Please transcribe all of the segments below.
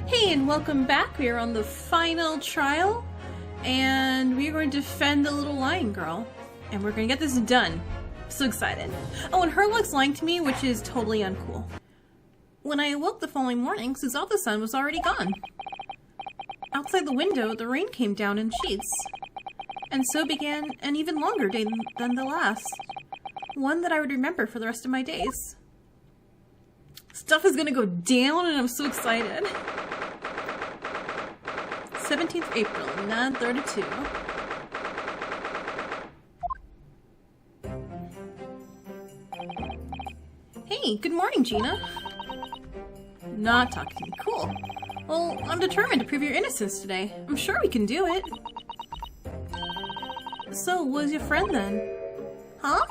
Hey, and welcome back. We are on the final trial, and we're going to defend the little lying girl. And we're going to get this done. I'm so excited. Oh, and her looks lying to me, which is totally uncool. When I awoke the following morning, Susan's sun was already gone. Outside the window, the rain came down in sheets. And so began an even longer day than the last. One that I would remember for the rest of my days. Stuff is gonna go down, and I'm so excited. 17th April, 9:32. Hey, good morning, Gina. Not talking to me. Cool. Well, I'm determined to prove your innocence today. I'm sure we can do it. So, was your friend then? Huh?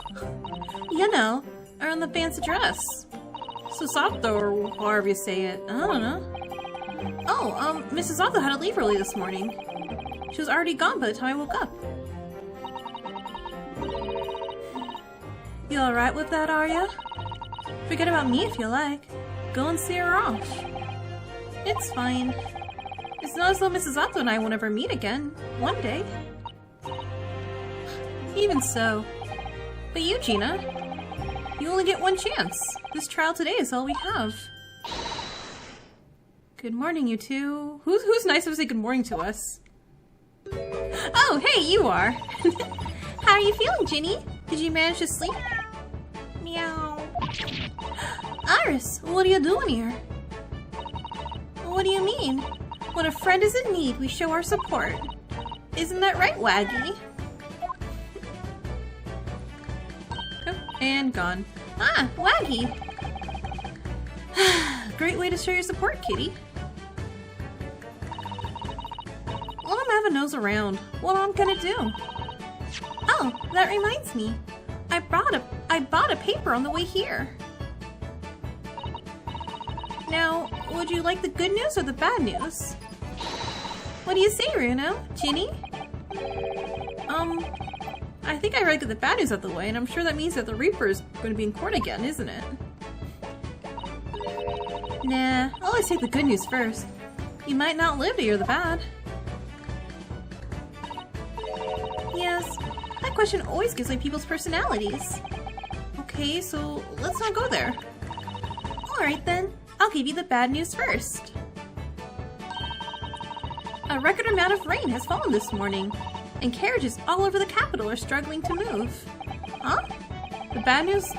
You know, around the fancy dress. Susato, or however you say it. I don't know. Oh, Mrs. Otto had to leave early this morning. She was already gone by the time I woke up. You alright with that, are ya? Forget about me if you like. Go and see her off. It's fine. It's not as though Mrs. Otto and I won't ever meet again. One day. Even so. But you, Gina, you only get one chance. This trial today is all we have. Good morning, you two. Who's nice enough to say good morning to us? Oh, hey, you are. How are you feeling, Ginny? Did you manage to sleep? Meow. Iris, what are you doing here? What do you mean? When a friend is in need, we show our support. Isn't that right, Waggy? Oh, and gone. Ah, Waggy. Great way to show your support, kitty. Well, I'm having a nose around. What am I gonna do? Oh, that reminds me. I bought a paper on the way here. Now, would you like the good news or the bad news? What do you say, Runo? Ginny? I think I read the bad news out the way, and I'm sure that means that the Reaper is going to be in court again, isn't it? Nah, I'll always take the good news first. You might not live to hear the bad. Yes, that question always gives away people's personalities. Okay, so let's not go there. Alright then, I'll give you the bad news first. A record amount of rain has fallen this morning, and carriages all over the capital are struggling to move. Huh? The bad news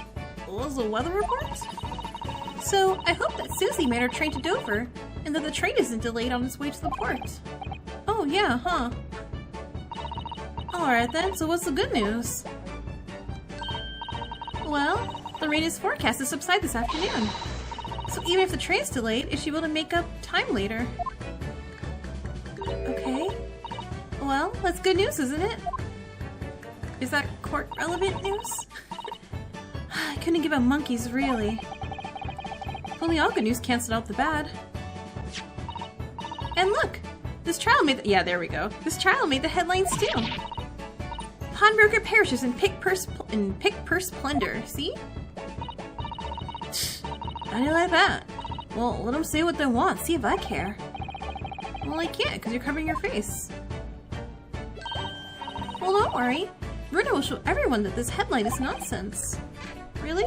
was a weather report? So, I hope that Susie made her train to Dover, and that the train isn't delayed on its way to the port. Oh yeah, huh? Alright then, so what's the good news? Well, the rain is forecast to subside this afternoon. So even if the train's delayed, it should be able to make up time later. Okay. Well, that's good news, isn't it? Is that court-relevant news? I couldn't give a monkey's, really. Only all good news canceled out the bad. And look! This trial made yeah, there we go. This trial made the headlines too. Pawnbroker perishes in pick purse plunder. See? How do you like that? Well, let them say what they want. See if I care. Well, I can't, because you're covering your face. Well, don't worry. Bruno will show everyone that this headline is nonsense. Really?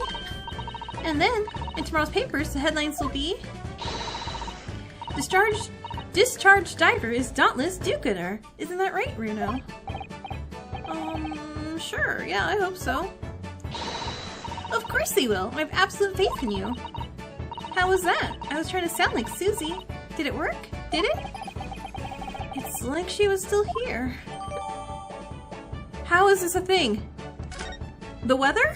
And then, in tomorrow's papers, the headlines will be... Discharged diver is dauntless do-gooder. Isn't that right, Bruno? Sure. Yeah, I hope so. Of course they will. I have absolute faith in you. How was that? I was trying to sound like Susie. Did it work? Did it? It's like she was still here. How is this a thing? The weather?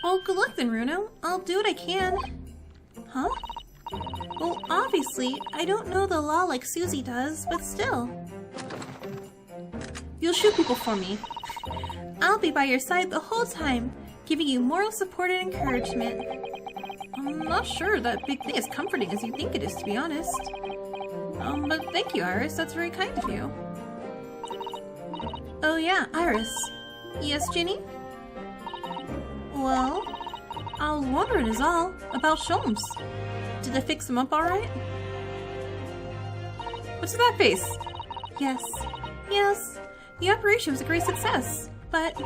Well, good luck then, Runo. I'll do what I can. Huh? Well, obviously, I don't know the law like Susie does, but still. You'll shoot people for me. I'll be by your side the whole time, giving you moral support and encouragement. I'm not sure that big thing is comforting as you think it is, to be honest. But thank you, Iris. That's very kind of you. Oh yeah, Iris. Yes, Ginny? Well, I was wondering is all about Sholmes. Did they fix him up alright? What's that face? Yes. Yes. The operation was a great success, but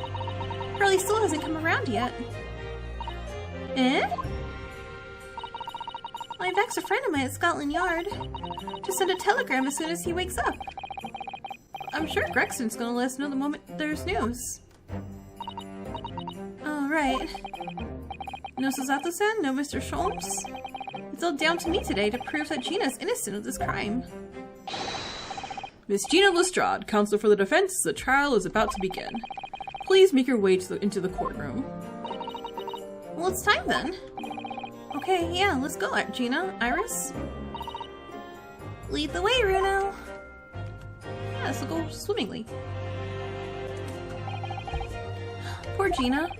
Hurley still hasn't come around yet. Eh? I've asked a friend of mine at Scotland Yard to send a telegram as soon as he wakes up. I'm sure Gregson's gonna let us know the moment there's news. Alright. No Susato-san? No Mr. Sholmes? It's all down to me today to prove that Gina's innocent of this crime. Miss Gina Lestrade, counsel for the defense, the trial is about to begin. Please make your way into the courtroom. Well, it's time then. Okay, yeah, let's go, Gina. Iris? Lead the way, Runo. Yeah, this will go swimmingly. Poor Gina.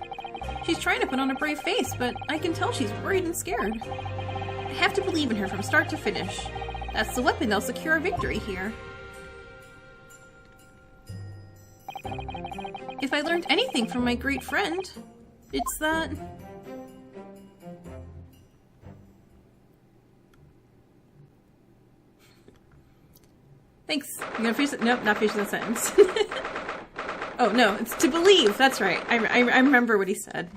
She's trying to put on a brave face, but I can tell she's worried and scared. I have to believe in her from start to finish. That's the weapon that'll secure our victory here. If I learned anything from my great friend, it's that... Thanks. You gonna finish it? Nope, not finish the sentence. Oh, no, it's to believe. That's right. I remember what he said.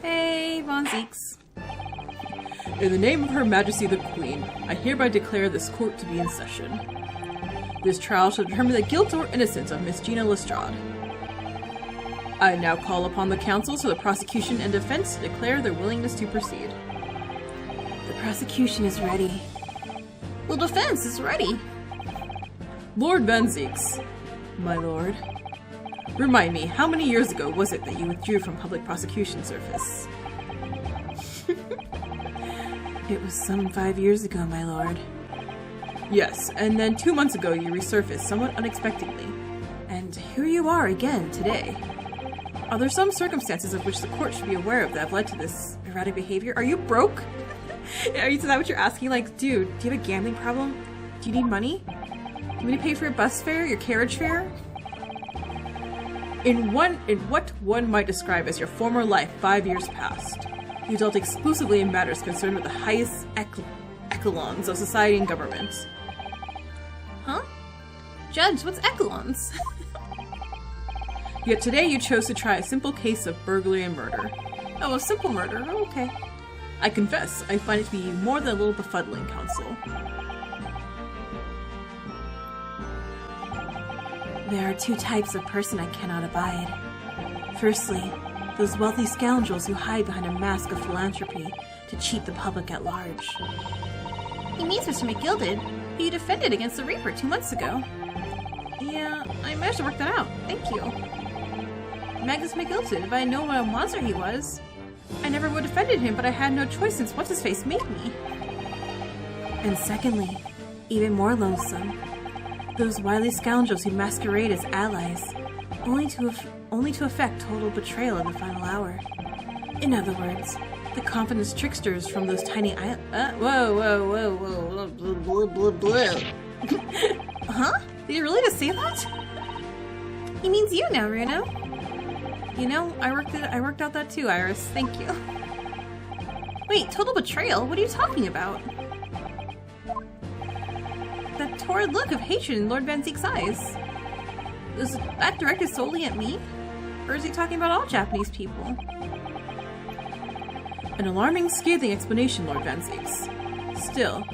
Hey, Von Zeeks. In the name of Her Majesty the Queen, I hereby declare this court to be in session. This trial shall determine the guilt or innocence of Miss Gina Lestrade. I now call upon the counsels for the prosecution and defense to declare their willingness to proceed. The prosecution is ready. The defense is ready. Lord Van Zeeks, my lord, remind me, how many years ago was it that you withdrew from public prosecution service? It was some 5 years ago, my lord. Yes, and then 2 months ago you resurfaced somewhat unexpectedly. And here you are again today. Are there some circumstances of which the court should be aware of that have led to this erratic behavior? Are you broke? Is that what you're asking? Like, dude, do you have a gambling problem? Do you need money? Do you need to pay for your bus fare, your carriage fare? In what one might describe as your former life 5 years past, you dealt exclusively in matters concerned with the highest echelons of society and government. Huh? Judge, what's echelons? Yet today you chose to try a simple case of burglary and murder. Oh, a simple murder. Oh, okay. I confess, I find it to be more than a little befuddling, counsel. There are two types of person I cannot abide. Firstly, those wealthy scoundrels who hide behind a mask of philanthropy to cheat the public at large. He means Mr. McGilded, who you defended against the Reaper 2 months ago. Yeah, I managed to work that out. Thank you. Magnus McGilded, if I had known what a monster he was, I never would have defended him, but I had no choice since What's-His-Face made me. And secondly, even more loathsome, those wily scoundrels who masquerade as allies, only to effect total betrayal in the final hour. In other words, the confidence tricksters from those tiny whoa, blah, blah, blah. Huh? Did you really just say that? He means you now, Runo. You know, I worked out that too, Iris. Thank you. Wait, total betrayal? What are you talking about? That torrid look of hatred in Lord Van Zeek's eyes. Is that directed solely at me? Or is he talking about all Japanese people? An alarming, scathing explanation, Lord Van Zeeks. Still,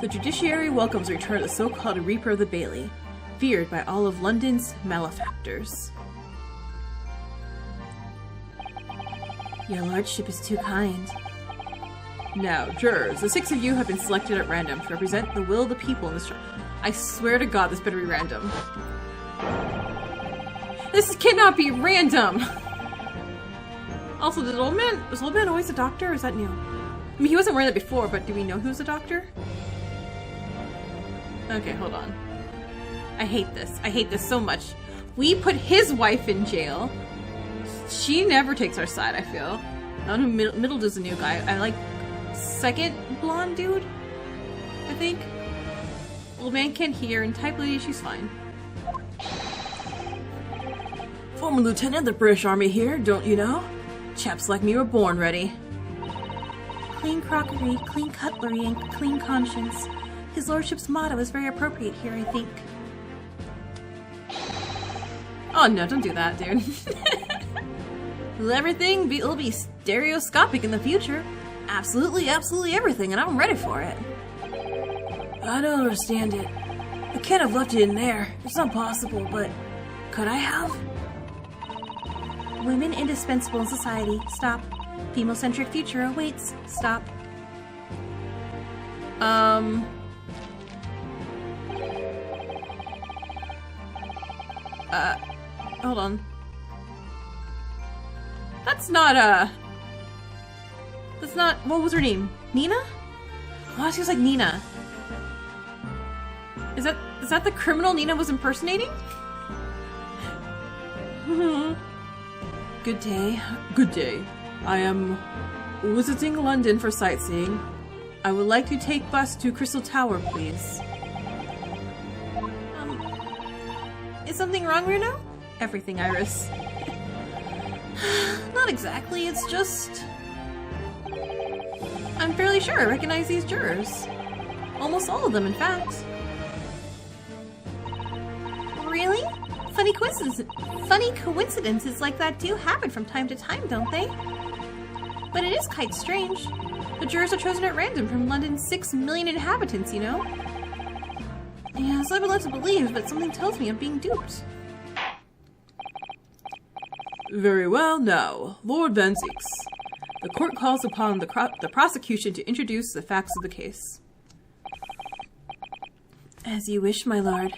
the judiciary welcomes the return of the so-called Reaper of the Bailey, feared by all of London's malefactors. Your lordship is too kind. Now, jurors, the 6 of you have been selected at random to represent the will of the people in this trial. I swear to God, this better be random. This cannot be random! Also, was old man always a doctor, or is that new? I mean, he wasn't wearing that before, but do we know he was a doctor? Okay, hold on. I hate this. I hate this so much. We put his wife in jail. She never takes our side, I feel. I don't know who Middle is a new guy. I like second blonde dude, I think. Old man can't hear, and type lady, she's fine. Former lieutenant of the British Army here, don't you know? Chaps like me were born ready. Clean crockery, clean cutlery, and clean conscience. His lordship's motto is very appropriate here, I think. Oh no, don't do that, dude. Everything will be stereoscopic in the future. Absolutely, absolutely everything, and I'm ready for it. I don't understand it. I can't have left it in there. It's not possible, but could I have? Women indispensable in society. Stop. Female-centric future awaits. Stop. Hold on. That's not, what was her name? Nina? Oh, she was like Nina. Is that the criminal Nina was impersonating? Good day. Good day. I am visiting London for sightseeing. I would like to take bus to Crystal Tower, please. Is something wrong, Runo? Everything, Iris. Not exactly, it's just... I'm fairly sure I recognize these jurors. Almost all of them, in fact. Really? Funny coincidences like that do happen from time to time, don't they? But it is quite strange. The jurors are chosen at random from London's 6 million inhabitants, you know? Yeah, so I've been led to believe, but something tells me I'm being duped. Very well, now, Lord Van Zieks. The court calls upon the prosecution to introduce the facts of the case. As you wish, my lord.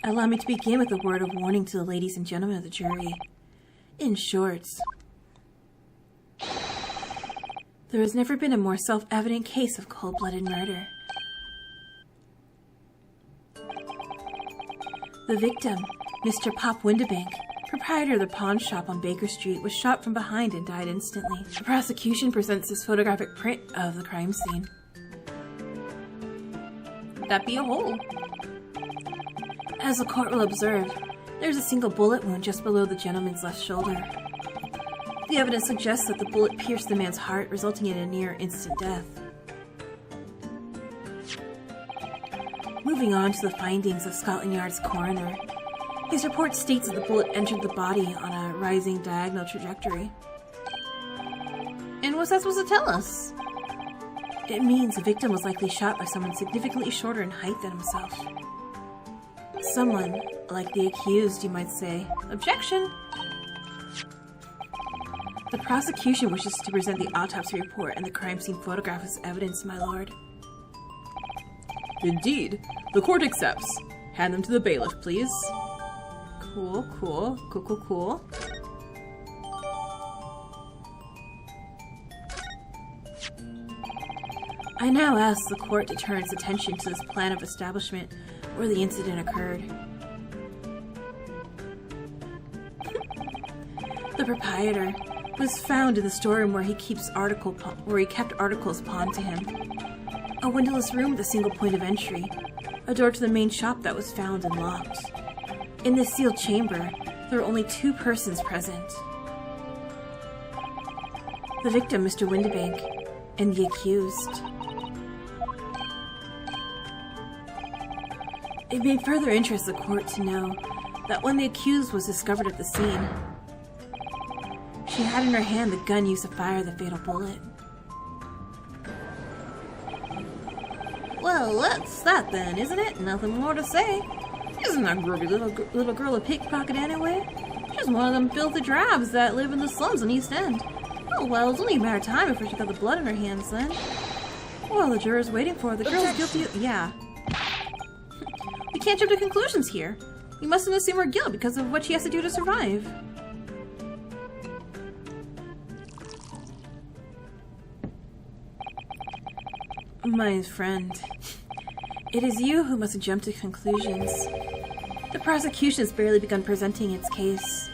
Allow me to begin with a word of warning to the ladies and gentlemen of the jury. In short, there has never been a more self-evident case of cold-blooded murder. The victim, Mr. Pop Windibank, proprietor of the pawn shop on Baker Street, was shot from behind and died instantly. The prosecution presents this photographic print of the crime scene. That be a hole. As the court will observe, there's a single bullet wound just below the gentleman's left shoulder. The evidence suggests that the bullet pierced the man's heart, resulting in a near-instant death. Moving on to the findings of Scotland Yard's coroner, his report states that the bullet entered the body on a rising diagonal trajectory. And what's that supposed to tell us? It means the victim was likely shot by someone significantly shorter in height than himself. Someone like the accused, you might say. Objection! The prosecution wishes to present the autopsy report and the crime scene photograph as evidence, my lord. Indeed. The court accepts. Hand them to the bailiff, please. Cool. I now ask the court to turn its attention to this plan of establishment where the incident occurred. The proprietor was found in the storeroom where he kept articles pawned to him. A windowless room with a single point of entry, a door to the main shop that was found and locked. In this sealed chamber, there were only 2 persons present. The victim, Mr. Windibank, and the accused. It may further interest the court to know that when the accused was discovered at the scene, she had in her hand the gun used to fire the fatal bullet. Well, that's that then, isn't it? Nothing more to say. Isn't that groovy little girl a pickpocket anyway? She's one of them filthy drabs that live in the slums on East End. Oh well, it's only a matter of time before she got the blood in her hands then. Well, the juror's waiting for her. The girl's guilty of— yeah. We can't jump to conclusions here. We mustn't assume her guilt because of what she has to do to survive. My friend, it is you who must jump to conclusions. The prosecution has barely begun presenting its case.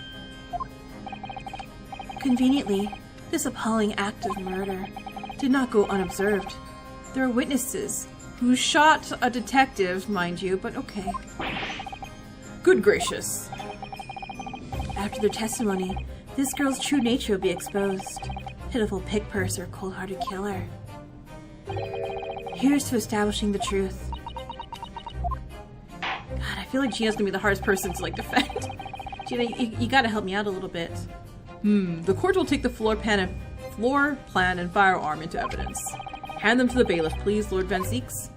Conveniently, this appalling act of murder did not go unobserved. There are witnesses Who shot a detective, mind you, but okay. Good gracious. After their testimony, this girl's true nature will be exposed. Pitiful pick-purser, cold-hearted killer. Here's to establishing the truth. God, I feel like Gina's gonna be the hardest person to, like, defend. Gina, you gotta help me out a little bit. The court will take the floor plan and firearm into evidence. Hand them to the bailiff, please, Lord Van Zeeks.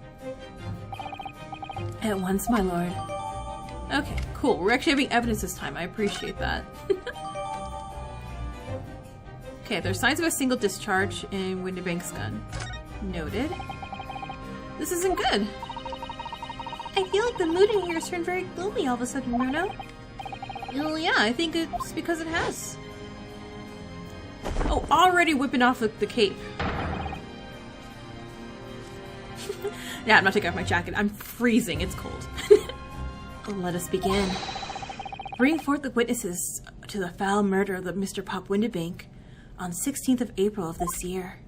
At once, my lord. Okay, cool. We're actually having evidence this time. I appreciate that. Okay, there's signs of a single discharge in Windibank's gun. Noted. This isn't good. I feel like the mood in here has turned very gloomy all of a sudden, Bruno. Well, yeah, I think it's because it has. Oh, already whipping off the cape. Yeah, I'm not taking off my jacket. I'm freezing. It's cold. Let us begin. Bring forth the witnesses to the foul murder of Mr. Pop Windibank on 16th of April of this year.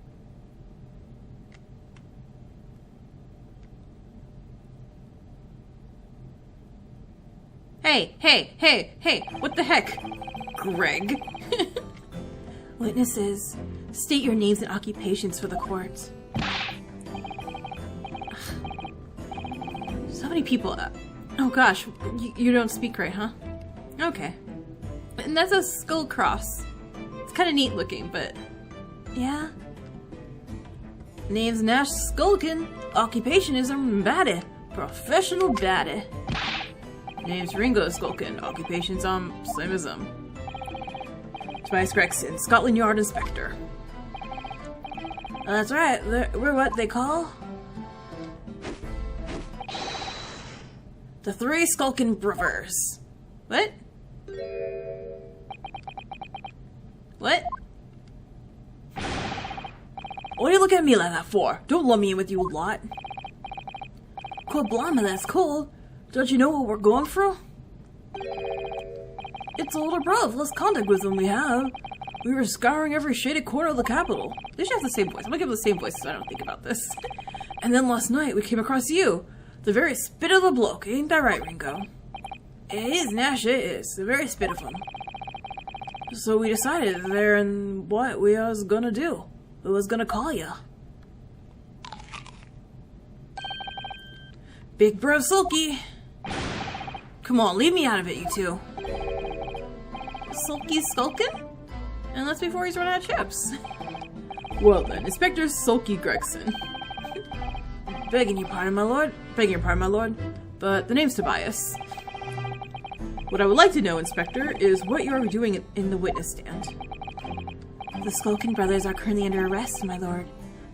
Hey, what the heck? Greg? Witnesses, state your names and occupations for the court. So many people. Oh gosh, you don't speak right, huh? Okay. And that's a skull cross. It's kind of neat looking, but... Yeah? Name's Nash Skulkin. Occupation is a baddie. Professional baddie. Name's Ringo Skulkin. Occupation's same as Tobias Gregson, Scotland Yard Inspector. That's right. We're what they call? The Three Skulkin Brothers. What? What? What are you looking at me like that for? Don't lump me in with you lot. Cool blimey, that's cool. Don't you know what we're going through? It's older bruv, less contact with them we have. We were scouring every shaded corner of the capital. They should have the same voice. I'm gonna give them the same voice so I don't think about this. And then last night we came across you. The very spit of the bloke, ain't that right, Ringo? It is, Nash, it is. The very spit of him. So we decided there and what we was gonna do. We was gonna call ya. Big bro Sulky. Come on, leave me out of it, you two. Sulky Skulkin? And that's before he's run out of chips. Well then, Inspector Sulky Gregson. Begging your pardon, my lord. But the name's Tobias. What I would like to know, Inspector, is what you are doing in the witness stand. The Skulkin brothers are currently under arrest, my lord,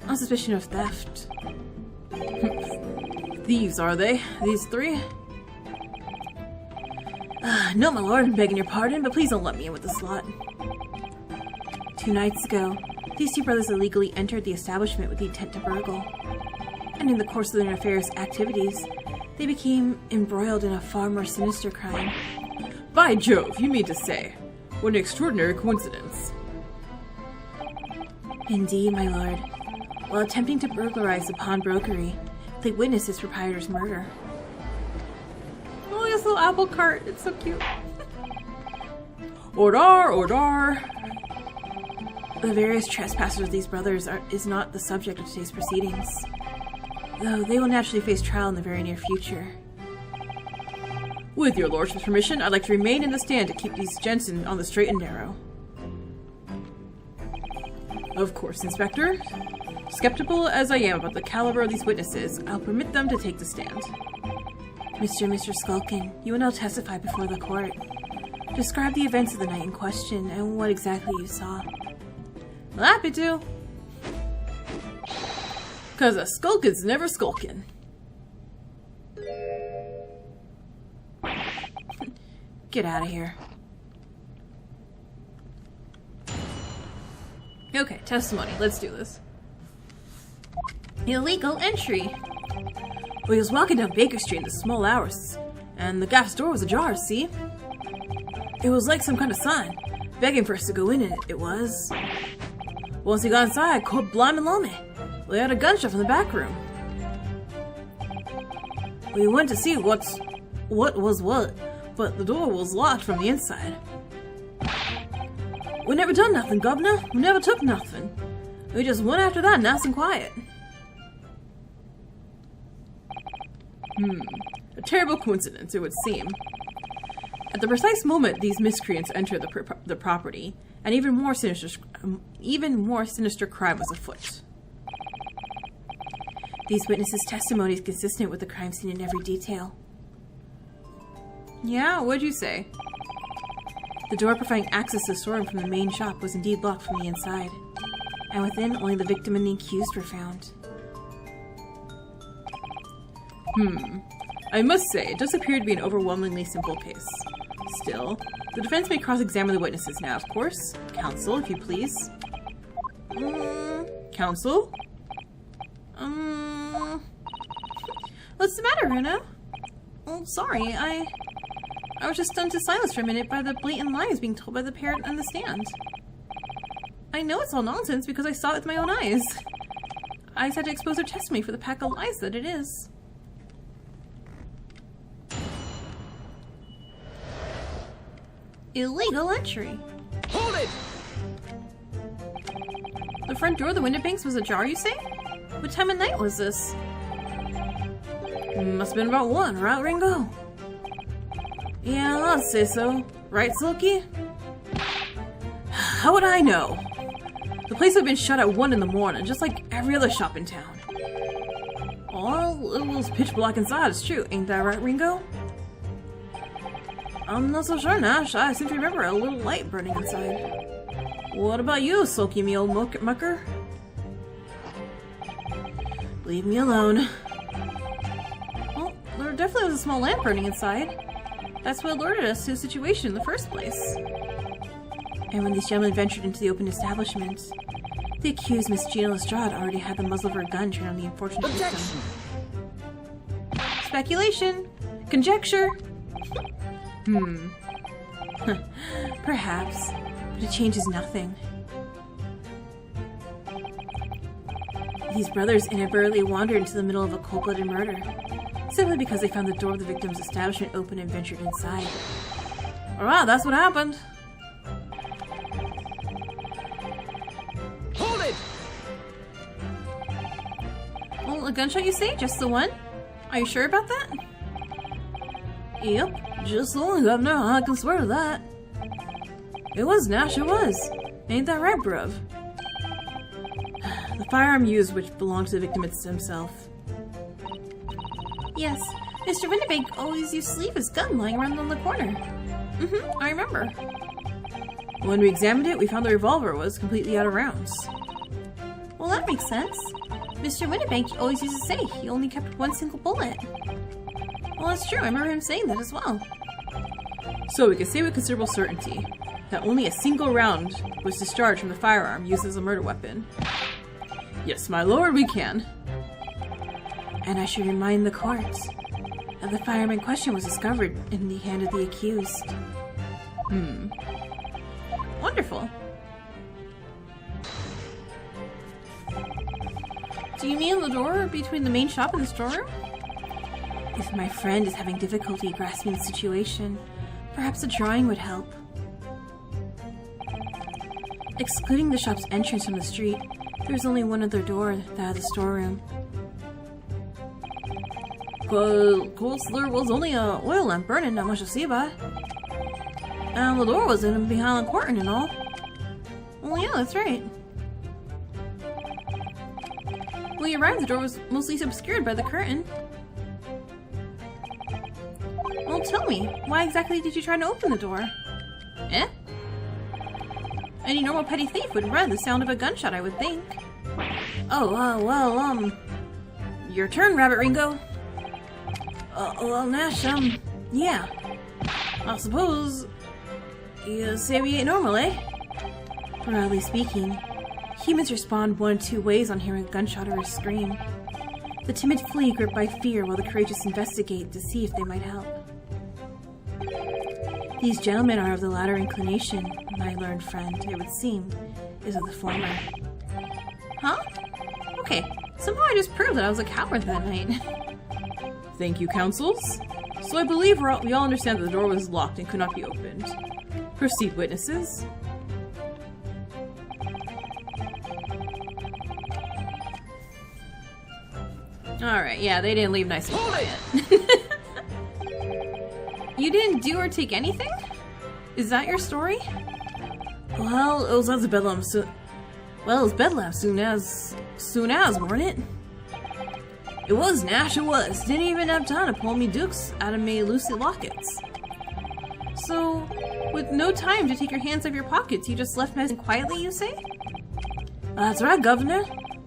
on suspicion of theft. Thieves, are they? These three? No, my lord, begging your pardon, but please don't let me in with this lot. 2 nights ago, these two brothers illegally entered the establishment with the intent to burgle. And in the course of their nefarious activities, they became embroiled in a far more sinister crime. By Jove, you mean to say. What an extraordinary coincidence. Indeed, my lord. While attempting to burglarize the pawnbrokery, they witnessed its proprietor's murder. Oh, this little apple cart. It's so cute. Ordar! The various trespassers of these brothers is not the subject of today's proceedings, though they will naturally face trial in the very near future. With your lordship's permission, I'd like to remain in the stand to keep these gents on the straight and narrow. Of course, Inspector. Skeptical as I am about the caliber of these witnesses, I'll permit them to take the stand. Mr. Skulkin, you will now testify before the court. Describe the events of the night in question and what exactly you saw. Well, happy to. 'Cause a skulkin's never skulkin'. Get out of here. Okay, testimony. Let's do this. Illegal entry. We was walking down Baker Street in the small hours, and the gaff's door was ajar, see? It was like some kind of sign, begging for us to go in, and it was. Once he got inside, cold blimey lummy. We had a gunshot from the back room. We went to see what was what, but the door was locked from the inside. We never done nothing, Governor. We never took nothing. We just went after that nice and quiet. A terrible coincidence, it would seem. At the precise moment these miscreants entered the property, an even more sinister crime was afoot. These witnesses' testimony is consistent with the crime scene in every detail. Yeah, what'd you say? The door providing access to the storeroom from the main shop was indeed locked from the inside, and within only the victim and the accused were found. I must say, it does appear to be an overwhelmingly simple case. Still, the defense may cross-examine the witnesses now, of course. Counsel, if you please. Counsel? What's the matter, Runa? Oh, sorry, I was just stunned to silence for a minute by the blatant lies being told by the parent on the stand. I know it's all nonsense because I saw it with my own eyes. I just had to expose her testimony for the pack of lies that it is. Illegal entry. Hold it! The front door of the window banks was ajar, you say? What time of night was this? Must have been about 1, right, Ringo? Yeah, I'd say so. Right, Silky? How would I know? The place had been shut at 1 in the morning, just like every other shop in town. Well, it was pitch black inside, it's true. Ain't that right, Ringo? I'm not so sure, Nash. I seem to remember a little light burning inside. What about you, Silky, me old mucker? Leave me alone. Well, there definitely was a small lamp burning inside. That's what alerted us to the situation in the first place. And when these gentlemen ventured into the open establishment, the accused, Miss Gina Lestrade, already had the muzzle of her gun trained on the unfortunate victim. Speculation. Conjecture. Perhaps, but it changes nothing. These brothers inadvertently wandered into the middle of a cold-blooded murder, simply because they found the door of the victim's establishment open and ventured inside. Alright, that's what happened. Hold it! Well, a gunshot, you say? Just the one? Are you sure about that? Yep, just the one, Governor. I can swear to that. It was, Nash, it was. Ain't that right, bruv? The firearm used, which belonged to the victim himself. Yes, Mr. Winterbank always used to leave his gun lying around on the corner. I remember. When we examined it, we found the revolver was completely out of rounds. Well, that makes sense. Mr. Winterbank always used to say he only kept one single bullet. Well, that's true. I remember him saying that as well. So we can say with considerable certainty that only a single round was discharged from the firearm used as a murder weapon. Yes, my lord, we can. And I should remind the court that the firearm in question was discovered in the hand of the accused. Wonderful. Do you mean the door between the main shop and the storeroom? If my friend is having difficulty grasping the situation, perhaps a drawing would help. Excluding the shop's entrance from the street, there was only one other door, that of the storeroom. But, of course, there was only a oil lamp burning, not much to see about. And the door was in behind the curtain and all. Well, yeah, that's right. When you arrived, the door was mostly obscured by the curtain. Well, tell me, why exactly did you try to open the door? Eh? Any normal petty thief would run the sound of a gunshot, I would think. Oh, Your turn, Rabbit Ringo. Well, Nash, yeah. I suppose you say we ain't normal, eh? Broadly speaking, humans respond one of two ways on hearing a gunshot or a scream. The timid flee, gripped by fear, while the courageous investigate to see if they might help. These gentlemen are of the latter inclination, my learned friend, it would seem, is of the former. Huh? Okay, somehow I just proved that I was a coward that night. Thank you, counsels. So I believe we all understand that the door was locked and could not be opened. Proceed, witnesses. Alright, yeah, they didn't leave nice and quiet. You didn't do or take anything? Is that your story? Well, it was bedlam soon. Well, it was bedlam soon as, weren't it? It was, Nash, it was. Didn't even have time to pull me dukes out of me Lucy lockets. So, with no time to take your hands out of your pockets, you just left messing quietly, you say? That's right, Governor.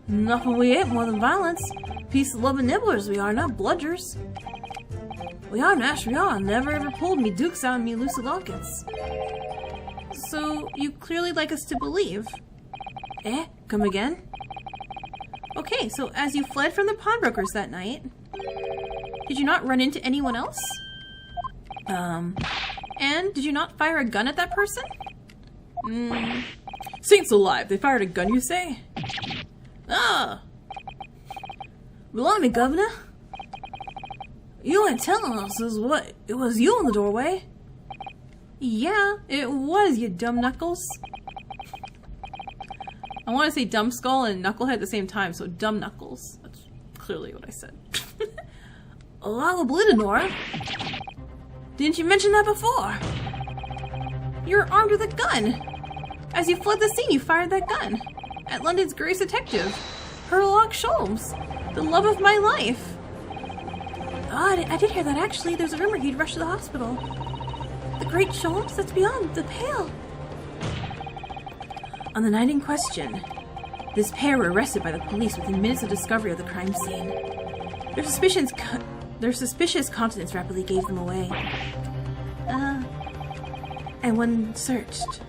Nothing we ain't more than violence. Peace of loving nibblers we are, not bludgers. We are, Nash, we are. Never ever pulled me dukes out of me Lucy lockets. So, you clearly like us to believe. Eh? Come again? Okay, so as you fled from the pawnbrokers that night, did you not run into anyone else? And did you not fire a gun at that person? Saints alive, they fired a gun, you say? Ah! Blimey, Governor. You ain't telling us it was you in the doorway. Yeah, it was, you dumb knuckles. I want to say dumb skull and knucklehead at the same time, so dumb knuckles. That's clearly what I said. I will believe it, Nora. Didn't you mention that before? You're armed with a gun. As you fled the scene, you fired that gun. At London's greatest detective, Herlock Sholmes, the love of my life. Oh, I did hear that actually. There's a rumor he'd rush to the hospital. The great Sholmes? That's beyond the pale. On the night in question, this pair were arrested by the police within minutes of discovery of the crime scene. Their suspicious countenance rapidly gave them away. And when searched,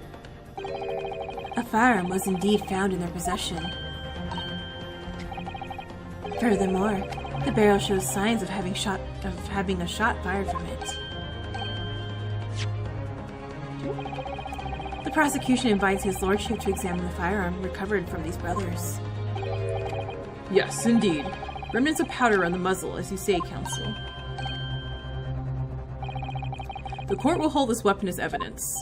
a firearm was indeed found in their possession. Furthermore, the barrel shows signs of having a shot fired from it. The prosecution invites his lordship to examine the firearm recovered from these brothers. Yes, indeed. Remnants of powder on the muzzle, as you say, counsel. The court will hold this weapon as evidence.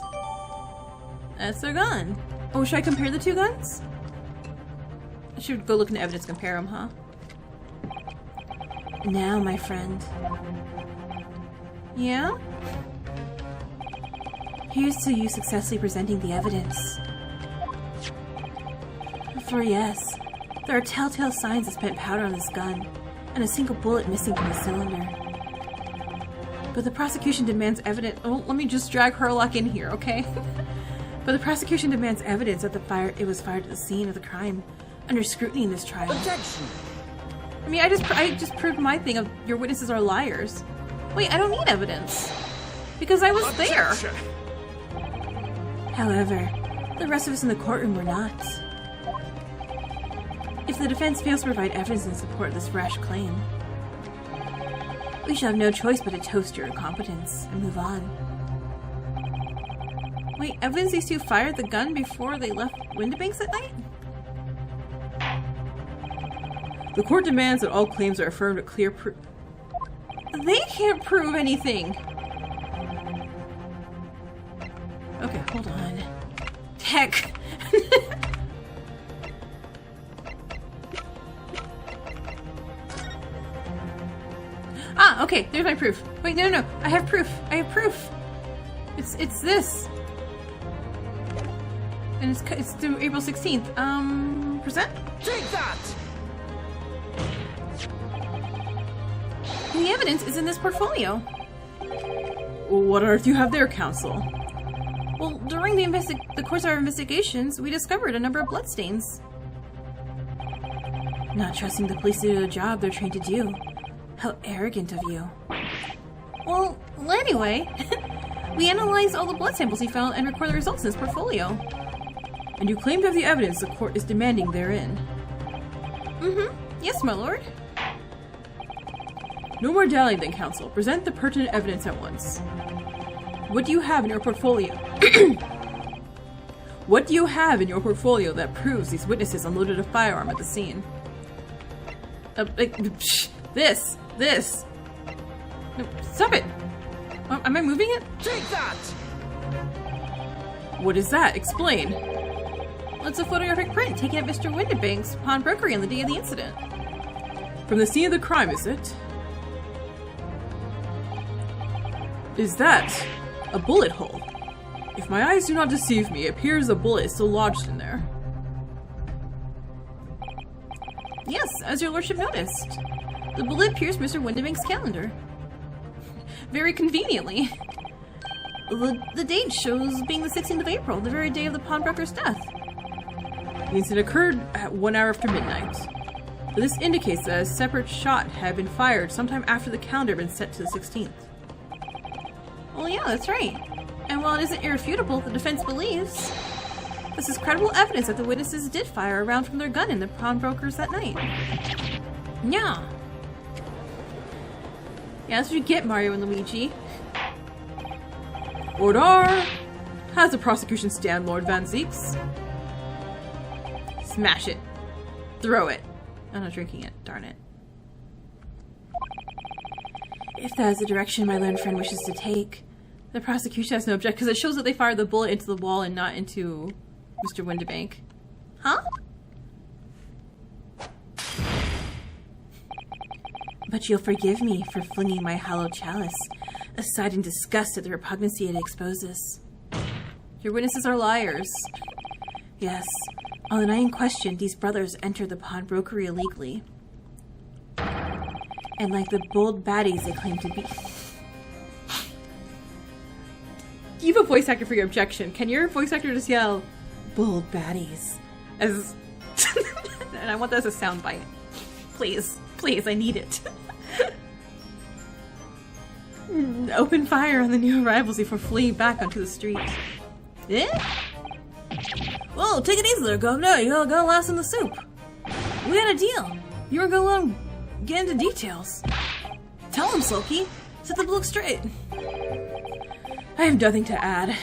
That's their gun. Oh, should I compare the two guns? I should go look in the evidence, compare them, huh? Now, my friend. Yeah? Here's to you successfully presenting the evidence. For yes, there are telltale signs of spent powder on this gun, and a single bullet missing from the cylinder. But the prosecution demands evidence. Oh, let me just drag Herlock in here, okay? But the prosecution demands evidence that it was fired at the scene of the crime, under scrutiny in this trial. Objection! I mean, I just proved my thing of your witnesses are liars. Wait, I don't need evidence. Because I was Objection. there. However, the rest of us in the courtroom were not. If the defense fails to provide evidence in support of this rash claim, we shall have no choice but to toast your incompetence and move on. Wait, evidence these two fired the gun before they left Windibanks at night? The court demands that all claims are affirmed with clear proof. They can't prove anything. Okay, hold on. Heck. Ah, okay, there's my proof. Wait, no. I have proof. It's this. And it's due April 16th. Present? Take that! And the evidence is in this portfolio. What on earth you have there, counsel? Well, during the course of our investigations, we discovered a number of bloodstains. Not trusting the police to do the job they're trained to do. How arrogant of you. Well, anyway, we analyzed all the blood samples he found and recorded the results in his portfolio. And you claim to have the evidence the court is demanding therein. Mm-hmm. Yes, my lord. No more dallying then, counsel. Present the pertinent evidence at once. What do you have in your portfolio? What do you have in your portfolio that proves these witnesses unloaded a firearm at the scene? This. No, stop it. Am I moving it? Take that! What is that? Explain. Well, it's a photographic print taken at Mr. Windibank's pawnbrokery on the day of the incident. From the scene of the crime, is it? Is that a bullet hole? If my eyes do not deceive me, it appears a bullet is still lodged in there. Yes, as your lordship noticed. The bullet pierced Mr. Windibank's calendar. Very conveniently. The date shows being the 16th of April, the very day of the pawnbroker's death. The incident occurred at 1 hour after midnight. But this indicates that a separate shot had been fired sometime after the calendar had been set to the 16th. Well, yeah, that's right. And while it isn't irrefutable, the defense believes this is credible evidence that the witnesses did fire a round from their gun in the pawnbrokers that night. Yeah. Yeah, that's what you get, Mario and Luigi. Order! How's the prosecution stand, Lord Van Zeeks? Smash it. Throw it. I'm not drinking it, darn it. If that is the direction my learned friend wishes to take, the prosecution has no objection, because it shows that they fired the bullet into the wall and not into Mr. Windibank. Huh? But you'll forgive me for flinging my hallowed chalice aside in disgust at the repugnancy it exposes. Your witnesses are liars. Yes. On the night in question, these brothers entered the pawnbrokery illegally. And like the bold baddies they claim to be... You have a voice actor for your objection. Can your voice actor just yell, bold baddies? As... and I want that as a soundbite. Please. Please, I need it. Open fire on the new arrivals before fleeing back onto the street. Eh? Whoa, take it easy there, Governor. You're gonna last in the soup. We had a deal. You were gonna get into details. Tell him, Silky. Set the book straight. I have nothing to add.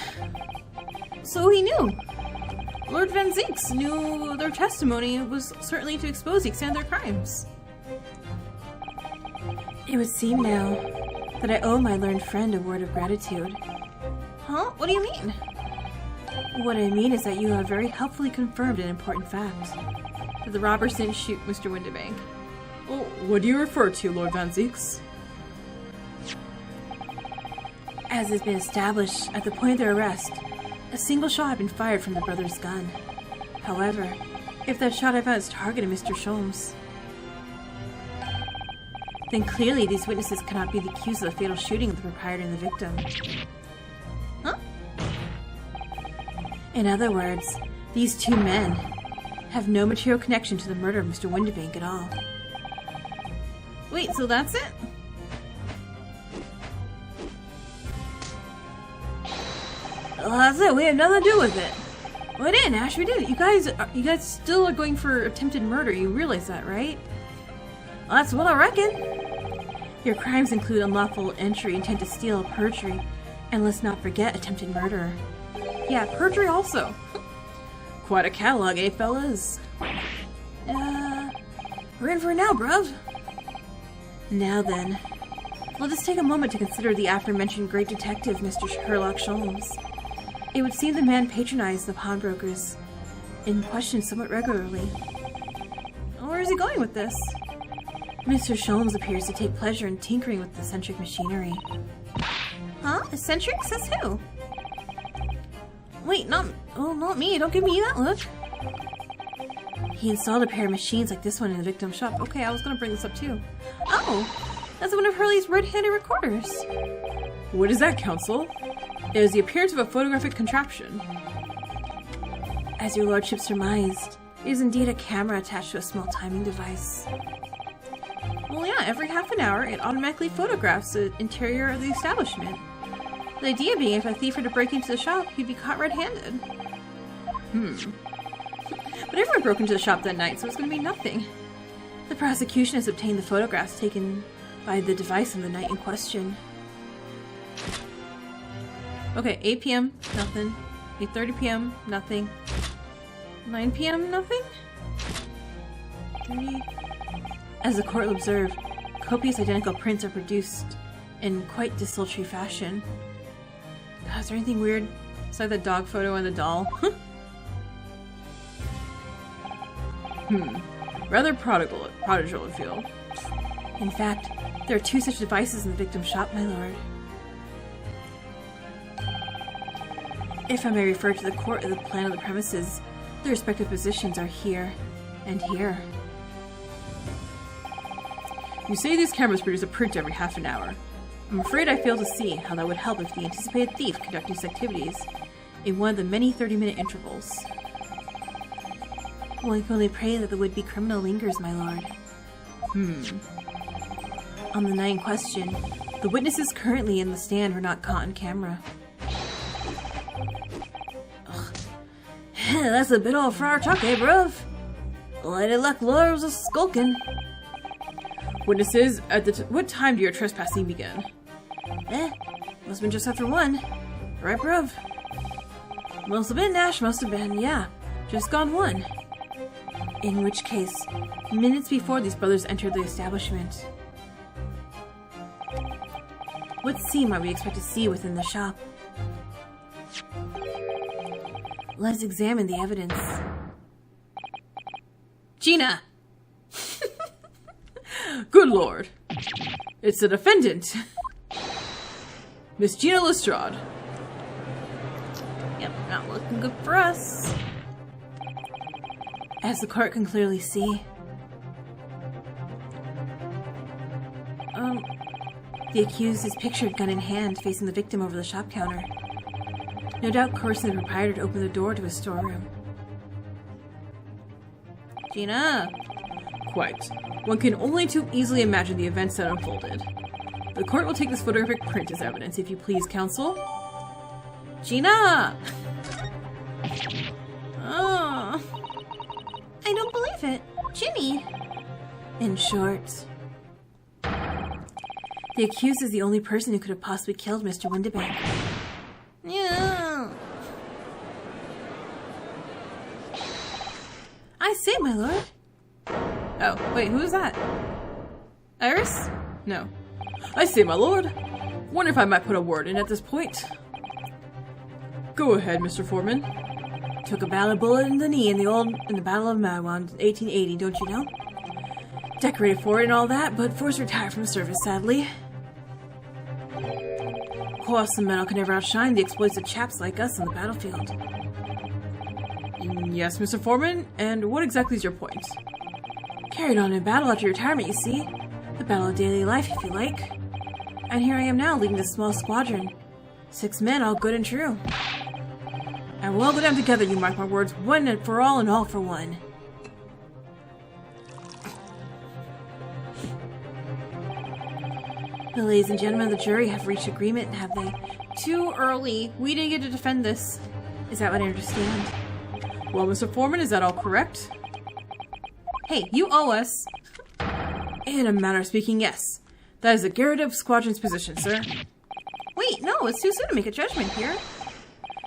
So he knew. Lord Van Zeeks knew their testimony was certainly to expose the extent of their crimes. It would seem now that I owe my learned friend a word of gratitude. Huh? What do you mean? What I mean is that you have very helpfully confirmed an important fact. That the robbers didn't shoot Mr. Windibank. Well, what do you refer to, Lord Van Zeeks? As has been established at the point of their arrest, a single shot had been fired from the brothers' gun. However, if that shot had found its target in Mr. Sholmes, then clearly these witnesses cannot be the accused of the fatal shooting of the proprietor and the victim. Huh? In other words, these two men have no material connection to the murder of Mr. Windibank at all. Wait, so that's it? Well, that's it. We have nothing to do with it. Well, we didn't, Ash. We did. You guys still are going for attempted murder. You realize that, right? Well, that's what I reckon. Your crimes include unlawful entry, intent to steal, perjury, and let's not forget attempted murder. Yeah, perjury also. Quite a catalog, eh, fellas? We're in for it now, bruv. Now then, let us take a moment to consider the aforementioned great detective, Mr. Sherlock Sholmes. It would seem the man patronized the pawnbrokers in question somewhat regularly. Where is he going with this? Mr. Sholmes appears to take pleasure in tinkering with eccentric machinery. Huh? Eccentric? Says who? Wait, not me. Don't give me that look. He installed a pair of machines like this one in the victim's shop. Okay, I was gonna bring this up too. Oh! That's one of Hurley's red-handed recorders. What is that, Counsel? It is the appearance of a photographic contraption. As your lordship surmised, it is indeed a camera attached to a small timing device. Well, yeah, every half an hour it automatically photographs the interior of the establishment. The idea being if a thief were to break into the shop, he'd be caught red-handed. But everyone broke into the shop that night, so it's gonna be nothing. The prosecution has obtained the photographs taken by the device on the night in question. Okay, 8 p.m., nothing. 8:30 p.m., nothing. 9 p.m., nothing? 30... As the court will observe, copious identical prints are produced in quite desultory fashion. God, is there anything weird? It's like the dog photo and the doll. Rather prodigal, I feel. In fact, there are 2 such devices in the victim's shop, my lord. If I may refer to the court of the plan of the premises, the respective positions are here and here. You say these cameras produce a print every half an hour. I'm afraid I fail to see how that would help if the anticipated thief conducted his activities in one of the many 30-minute intervals. One can only pray that the would-be criminal lingers, my lord. On the night in question, the witnesses currently in the stand were not caught on camera. Ugh. That's a bit old Friar Tuck, eh, bruv? Lady Luck Lord was a skulking. Witnesses, what time did your trespassing begin? Must've been just after 1. Right, bruv? Must have been, Nash, must have been, yeah. Just gone 1. In which case, minutes before these brothers entered the establishment. What scene might we expect to see within the shop? Let's examine the evidence. Gina! Good lord. It's the defendant. Miss Gina Lestrade. Yep, not looking good for us. As the court can clearly see, the accused is pictured gun in hand facing the victim over the shop counter. No doubt coercing the proprietor to open the door to his storeroom. Gina! Quite. One can only too easily imagine the events that unfolded. The court will take this photographic print as evidence, if you please, counsel. Gina! Oh, I don't believe it. Ginny! In short, the accused is the only person who could have possibly killed Mr. Windibank. Yeah. I say, my lord. Oh, wait, who is that? Iris? No. I say, my lord. Wonder if I might put a word in at this point. Go ahead, Mr. Foreman. Took a ballad bullet in the knee in the Battle of Maiwan, 1880, don't you know? Decorated for it and all that, but forced to retire from the service, sadly. Of course, the medal can never outshine the exploits of chaps like us on the battlefield. Yes, Mr. Foreman, and what exactly is your point? Carried on in battle after retirement, you see. The battle of daily life, if you like. And here I am now, leading this small squadron. 6 men, all good and true. And we'll all go down together, you mark my words, one and for all and all for one. The ladies and gentlemen of the jury have reached agreement, have they? Too early. We didn't get to defend this. Is that what I understand? Well, Mr. Foreman, is that all correct? Hey, you owe us. In a manner of speaking, yes. That is the Gyarados Squadron's position, sir. Wait, no, it's too soon to make a judgment here.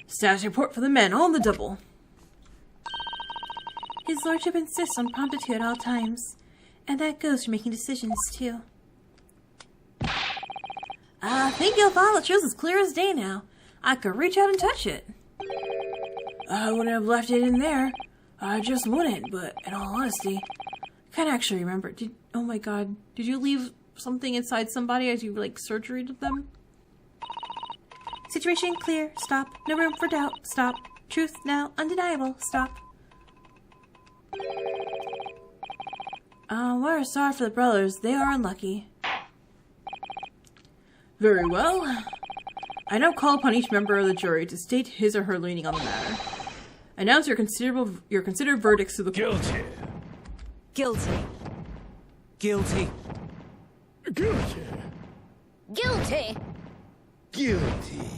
Status report for the men, all on the double. His lordship insists on promptitude at all times. And that goes for making decisions, too. I think you'll follow the truth as clear as day now. I could reach out and touch it. I wouldn't have left it in there. I just wouldn't, but in all honesty, I can't actually remember. Oh my god. Did you leave something inside somebody as you, surgeryed them? Situation clear. Stop. No room for doubt. Stop. Truth now undeniable. Stop. We're sorry for the brothers. They are unlucky. Very well. I now call upon each member of the jury to state his or her leaning on the matter. Announce your considered verdicts to the court. Guilty. Guilty. Guilty. Guilty. Guilty.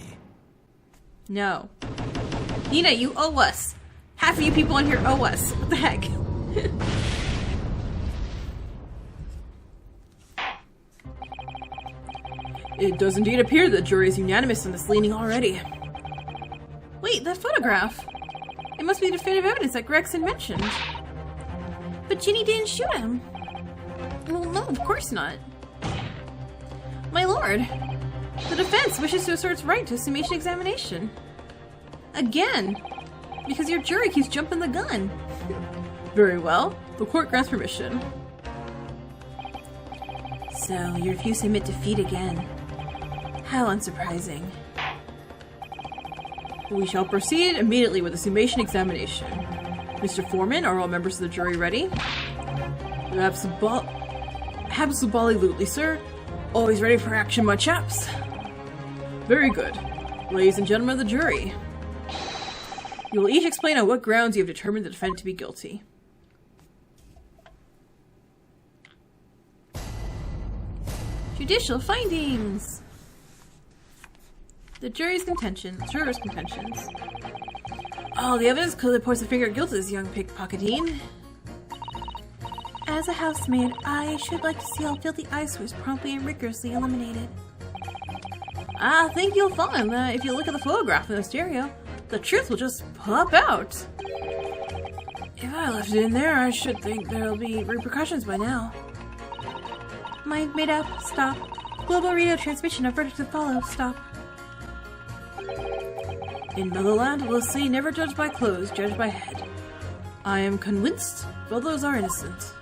No. Nina, you owe us. Half of you people in here owe us. What the heck? It does indeed appear that the jury is unanimous in this leaning already. Wait, that photograph. It must be definitive evidence that Gregson mentioned. But Ginny didn't shoot him. Well, no, of course not. My lord, the defense wishes to assert its right to a summation examination. Again, because your jury keeps jumping the gun. Very well. The court grants permission. So, you refuse to admit defeat again. How unsurprising. We shall proceed immediately with the summation examination. Mr. Foreman, are all members of the jury ready? Absolutely, sir. Always ready for action, my chaps. Very good. Ladies and gentlemen of the jury, you will each explain on what grounds you have determined the defendant to be guilty. Judicial findings! The juror's contentions. Oh, the evidence clearly points the finger at guilt of this young pickpocketing. As a housemaid, I should like to see all filthy eyesores promptly and rigorously eliminated. I think you'll find that if you look at the photograph in the stereo, the truth will just pop out. If I left it in there, I should think there'll be repercussions by now. Mind made up. Stop. Global radio transmission. A verdict to follow. Stop. In Motherland, we'll say never judge by clothes, judge by head. I am convinced both those are innocent.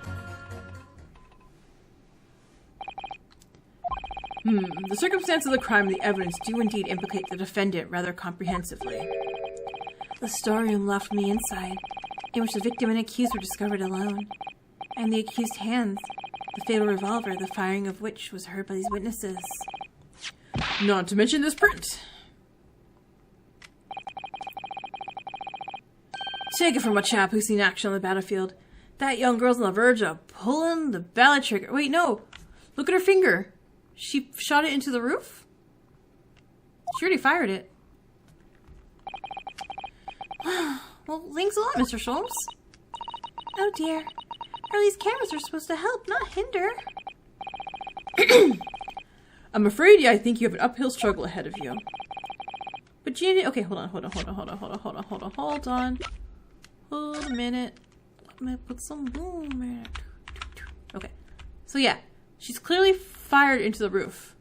The circumstances of the crime and the evidence do indeed implicate the defendant rather comprehensively. The storeroom left me inside, in which the victim and accused were discovered alone, and the accused hands, the fatal revolver, the firing of which was heard by these witnesses. Not to mention this print. Take it from a chap who's seen action on the battlefield. That young girl's on the verge of pulling the ballot trigger. Wait, no. Look at her finger. She shot it into the roof? She already fired it. Well, thanks a lot, Mr. Schultz. Oh dear. These cameras are supposed to help, not hinder. I'm afraid I think you have an uphill struggle ahead of you. But Gina, okay, hold on. Hold a minute. Let me put some boom in it. Okay. So yeah, she's clearly fired into the roof.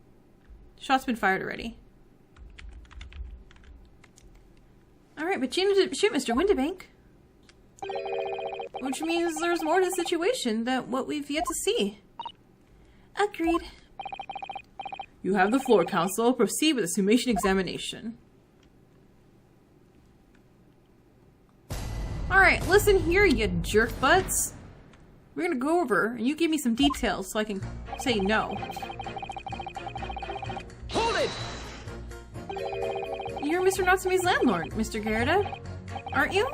Shot's been fired already. Alright, but Gina didn't shoot Mr. Windibank. Which means there's more to the situation than what we've yet to see. Agreed. You have the floor, counsel. Proceed with the summation examination. Alright, listen here, you jerk butts. We're gonna go over, and you give me some details so I can say no. Hold it! You're Mr. Natsume's landlord, Mr. Garrida, aren't you?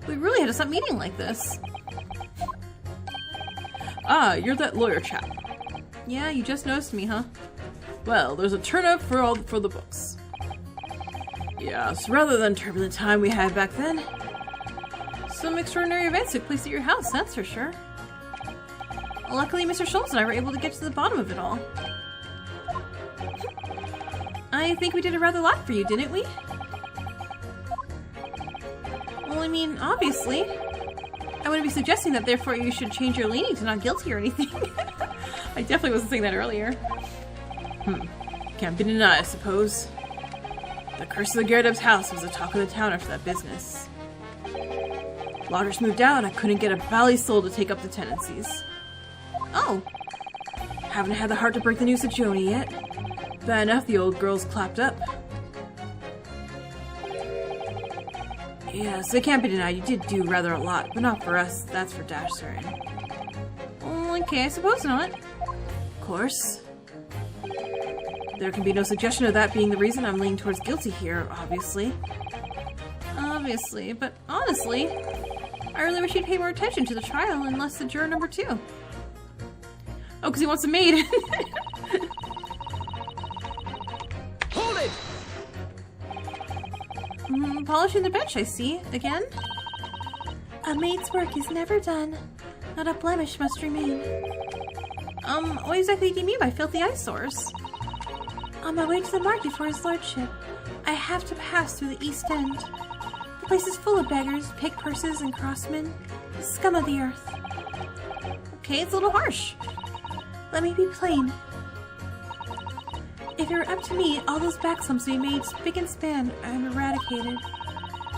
We really had to stop meeting like this. Ah, you're that lawyer chap. Yeah, you just noticed me, huh? Well, there's a turn-up for the books. Yes, rather than turbulent time we had back then. Some extraordinary events took place at your house, that's for sure. Luckily, Mr. Schultz and I were able to get to the bottom of it all. I think we did a rather lot for you, didn't we? Well, I mean, obviously. I wouldn't be suggesting that therefore you should change your leaning to not guilty or anything. I definitely wasn't saying that earlier. Can't be denied, I suppose. The curse of the Garrett house was the talk of the town after that business. Loggers moved out and I couldn't get a bally soul to take up the tenancies. Oh! Haven't had the heart to break the news to Joni yet. Bad enough the old girl's clapped up. Yes, it can't be denied you did do rather a lot, but not for us, that's for dash certain. Okay, I suppose not. Of course. There can be no suggestion of that being the reason I'm leaning towards guilty here, obviously. Obviously, but honestly, I really wish you'd pay more attention to the trial and less to juror number 2. Oh, because he wants a maid. Hold it! Polishing the bench, I see. Again? A maid's work is never done. Not a blemish must remain. What exactly do you mean by filthy eyesores? On my way to the market for his lordship, I have to pass through the East End. The place is full of beggars, pick purses, and crossmen. The scum of the earth. Okay, it's a little harsh. Let me be plain. If it were up to me, all those back slumps would be made spick and span and eradicated.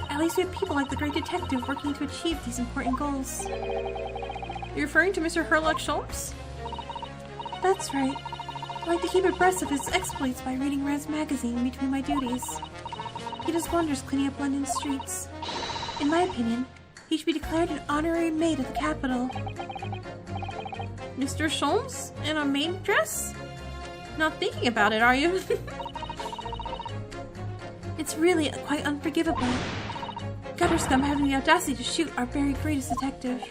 At least we have people like the great detective working to achieve these important goals. You're referring to Mr. Herlock Schultz? That's right. I like to keep abreast of his exploits by reading Rand's magazine between my duties. He does wonders cleaning up London's streets. In my opinion, he should be declared an honorary maid of the capital. Mr. Sholmes? In a maid dress? Not thinking about it, are you? It's really quite unforgivable. Gutter scum having the audacity to shoot our very greatest detective.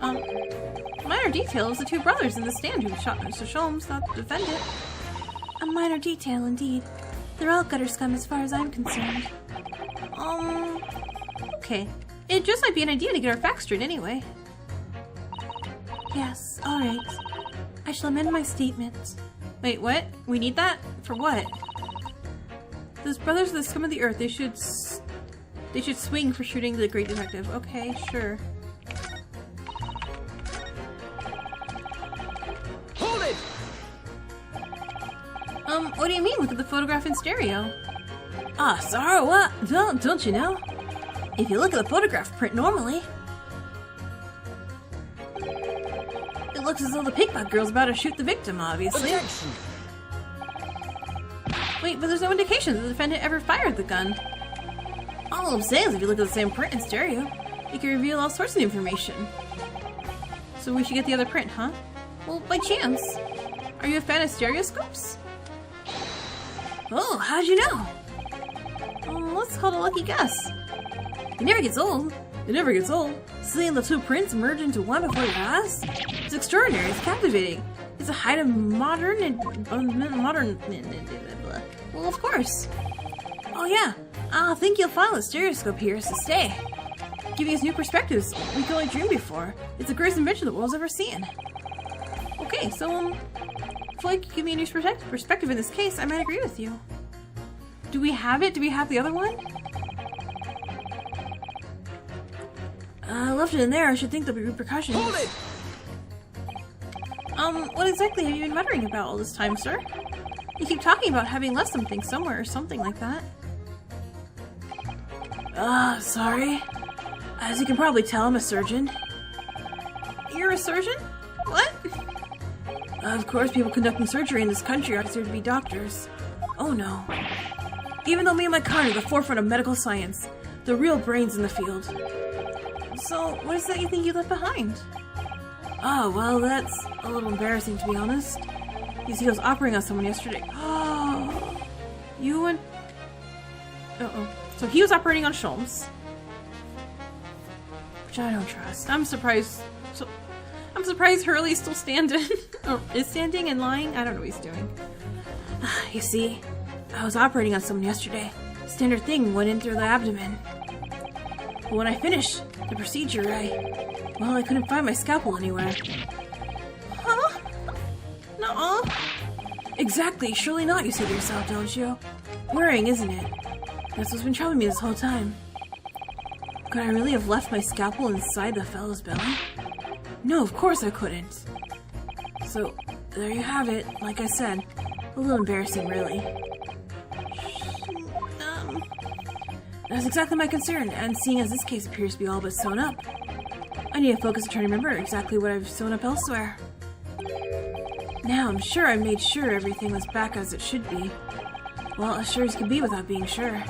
Minor detail is the two brothers in the stand who shot Mr. Sholmes, not the defendant. A minor detail, indeed. They're all gutter scum as far as I'm concerned. Okay. It just might be an idea to get our facts straight anyway. Yes, alright. I shall amend my statement. Wait, what? We need that? For what? Those brothers are the scum of the earth. They should swing for shooting the great detective. Okay, sure. Hold it! What do you mean? Look at the photograph in stereo. Ah, sorry, what? Don't you know? If you look at the photograph print normally, It looks as though the pickpocket girl's about to shoot the victim, obviously. Objection! Wait, but there's no indication that the defendant ever fired the gun. All I'm saying is if you look at the same print in stereo, it can reveal all sorts of information. So we should get the other print, huh? Well, by chance. Are you a fan of stereoscopes? oh, how'd you know? Let's call it a lucky guess. It never gets old. It never gets old. Seeing the two prints merge into one before your eyes? It's extraordinary. It's captivating. It's a height of modern. Well, of course. Oh yeah, I think you'll find the stereoscope here is to stay. Giving us new perspectives we could only dream before. It's the greatest invention the world's ever seen. Okay, so if you give me a new perspective in this case, I might agree with you. Do we have it? Do we have the other one? I left it in there. I should think there'll be repercussions. Hold it! What exactly have you been muttering about all this time, sir? You keep talking about having left something somewhere or something like that. Sorry. As you can probably tell, I'm a surgeon. You're a surgeon? What? Of course, people conducting surgery in this country are considered to be doctors. Oh no. Even though me and my kind are the forefront of medical science, the real brains in the field. So, what is that you think you left behind? Oh, well, that's a little embarrassing, to be honest. You see, I was operating on someone yesterday. Oh, you and... So he was operating on Sholmes. Which I don't trust. I'm surprised Hurley's still standing. Or is standing and lying? I don't know what he's doing. You see, I was operating on someone yesterday. Standard thing went in through the abdomen. But when I finished the procedure, I couldn't find my scalpel anywhere. Huh? Nuh-uh. Exactly, surely not, you say to yourself, don't you? Worrying, isn't it? That's what's been troubling me this whole time. Could I really have left my scalpel inside the fellow's belly? No, of course I couldn't. So, there you have it. Like I said, a little embarrassing, really. That's exactly my concern, and seeing as this case appears to be all but sewn up, I need to focus on trying to remember exactly what I've sewn up elsewhere. Now, I'm sure I made sure everything was back as it should be. Well, as sure as could be without being sure.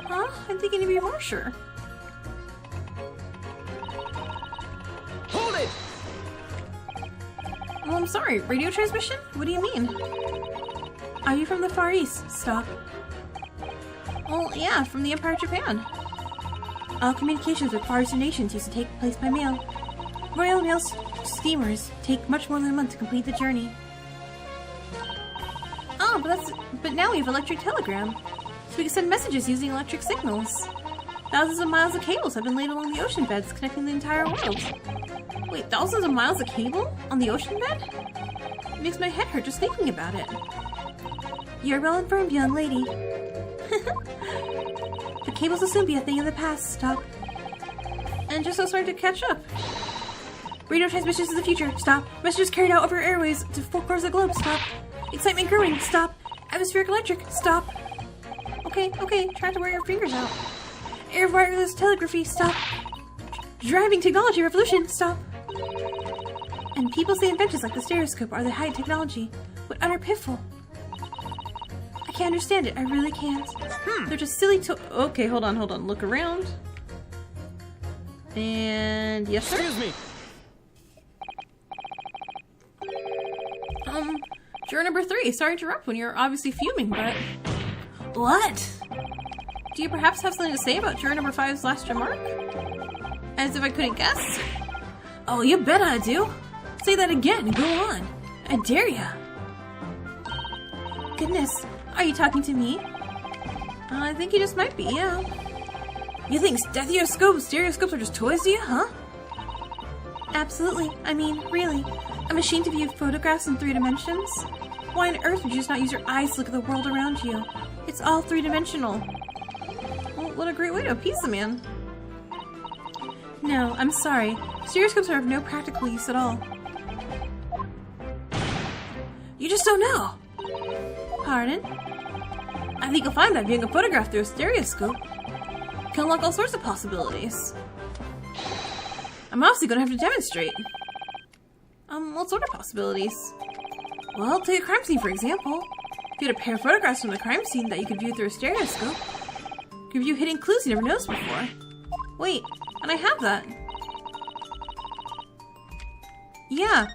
Huh? I'm thinking to be more sure. Hold it! Well, I'm sorry. Radio transmission? What do you mean? Are you from the Far East? Stop. Well, yeah, from the Empire of Japan. All communications with Far Eastern nations used to take place by mail. Royal Mail steamers take much more than a month to complete the journey. Oh, but now we have electric telegram. So we can send messages using electric signals. Thousands of miles of cables have been laid along the ocean beds connecting the entire world. Wait, thousands of miles of cable? On the ocean bed? It makes my head hurt just thinking about it. You're well informed, young lady. The cables will soon be a thing of the past. Stop. And just so sorry to catch up. Radio transmissions to the future. Stop. Messages carried out over airways to 4 corners of the globe. Stop. Excitement growing. Stop. Atmospheric electric. Stop. Okay, try to wear your fingers out. Air wireless telegraphy. Stop. Driving technology revolution. Stop. And people say inventions like the stereoscope are the high technology. What utter piffle. I can't understand it. I really can't. They're just silly Okay, hold on. Look around. And yes, sir. Excuse me. Juror number 3. Sorry to interrupt when you're obviously fuming, but... What? Do you perhaps have something to say about juror number 5's last remark? As if I couldn't guess? Oh, you bet I do. Say that again. Go on. I dare ya. Goodness. Are you talking to me? I think you just might be, yeah. You think stereoscopes are just toys to you, huh? Absolutely. I mean, really. A machine to view photographs in 3 dimensions? Why on earth would you just not use your eyes to look at the world around you? It's all 3-dimensional. Well, what a great way to appease the man. No, I'm sorry. Stereoscopes are of no practical use at all. You just don't know. Pardon? I think you'll find that viewing a photograph through a stereoscope can unlock all sorts of possibilities. I'm obviously going to have to demonstrate. What sort of possibilities? Well, take a crime scene, for example. If you had a pair of photographs from the crime scene that you could view through a stereoscope, you could view hidden clues you never noticed before. Wait, and I have that. Yeah.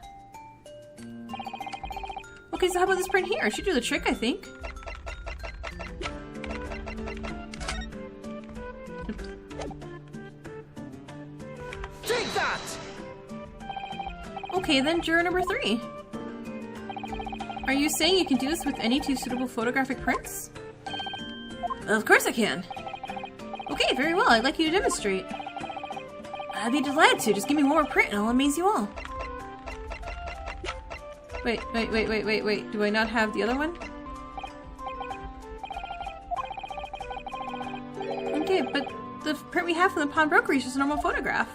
Okay, so how about this print here? It should do the trick, I think. Take that! Okay, then juror number 3. Are you saying you can do this with any 2 suitable photographic prints? Of course I can. Okay, very well. I'd like you to demonstrate. I'd be delighted to. Just give me one more print and I'll amaze you all. Wait. Do I not have the other one? Okay, but the print we have from the pawnbroker is just a normal photograph.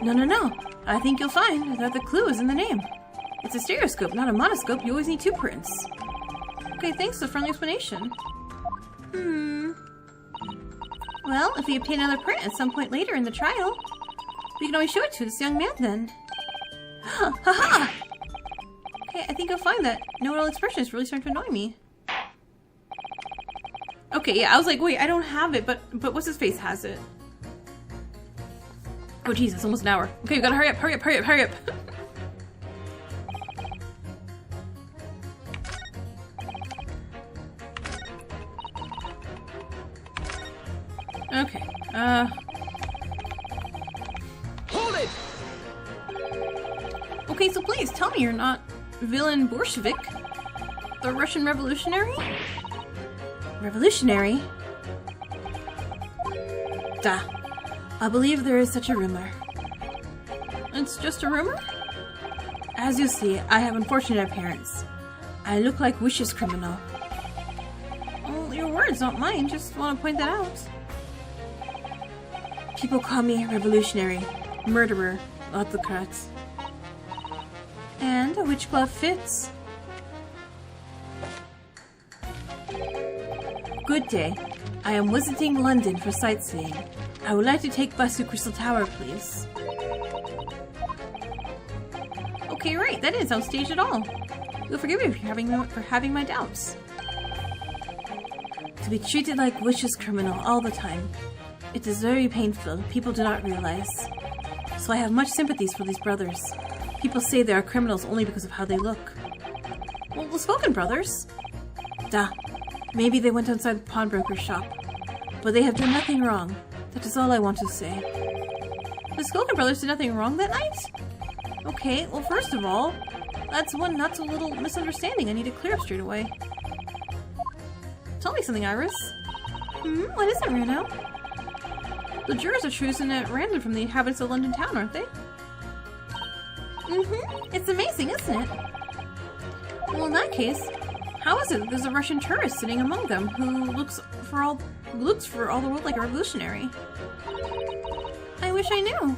No. I think you'll find that the clue is in the name. It's a stereoscope, not a monoscope. You always need 2 prints. Okay, thanks for the friendly explanation. Well, if we obtain another print at some point later in the trial, we can always show it to this young man then. Ha! Okay, I think you'll find that no-real expression is really starting to annoy me. Okay, yeah, I was like, wait, I don't have it, but what's his face has it? Oh jeez, it's almost an hour. Okay, we gotta hurry up. Okay, Hold it! Okay, so please tell me you're not villain Bolshevik, the Russian revolutionary? Revolutionary? Duh. I believe there is such a rumor. It's just a rumor? As you see, I have unfortunate appearance. I look like Wish's criminal. Well, your words, not mine. Just want to point that out. People call me revolutionary, murderer, autocrat. And which glove fits? Good day. I am visiting London for sightseeing. I would like to take bus to Crystal Tower, please. Okay, right. That didn't sound staged at all. You'll forgive me for having my doubts. To be treated like Wish's criminal all the time. It is very painful. People do not realize. So I have much sympathies for these brothers. People say they are criminals only because of how they look. Well, the Spoken brothers. Duh. Maybe they went outside the pawnbroker's shop. But they have done nothing wrong. That is all I want to say. The Spoken brothers did nothing wrong that night? Okay, well first of all, that's one not so little misunderstanding I need to clear up straight away. Tell me something, Iris. What is it, Bruno? The jurors are chosen at random from the inhabitants of London town, aren't they? It's amazing, isn't it? Well, in that case, how is it that there's a Russian tourist sitting among them who looks for all the world like a revolutionary? I wish I knew.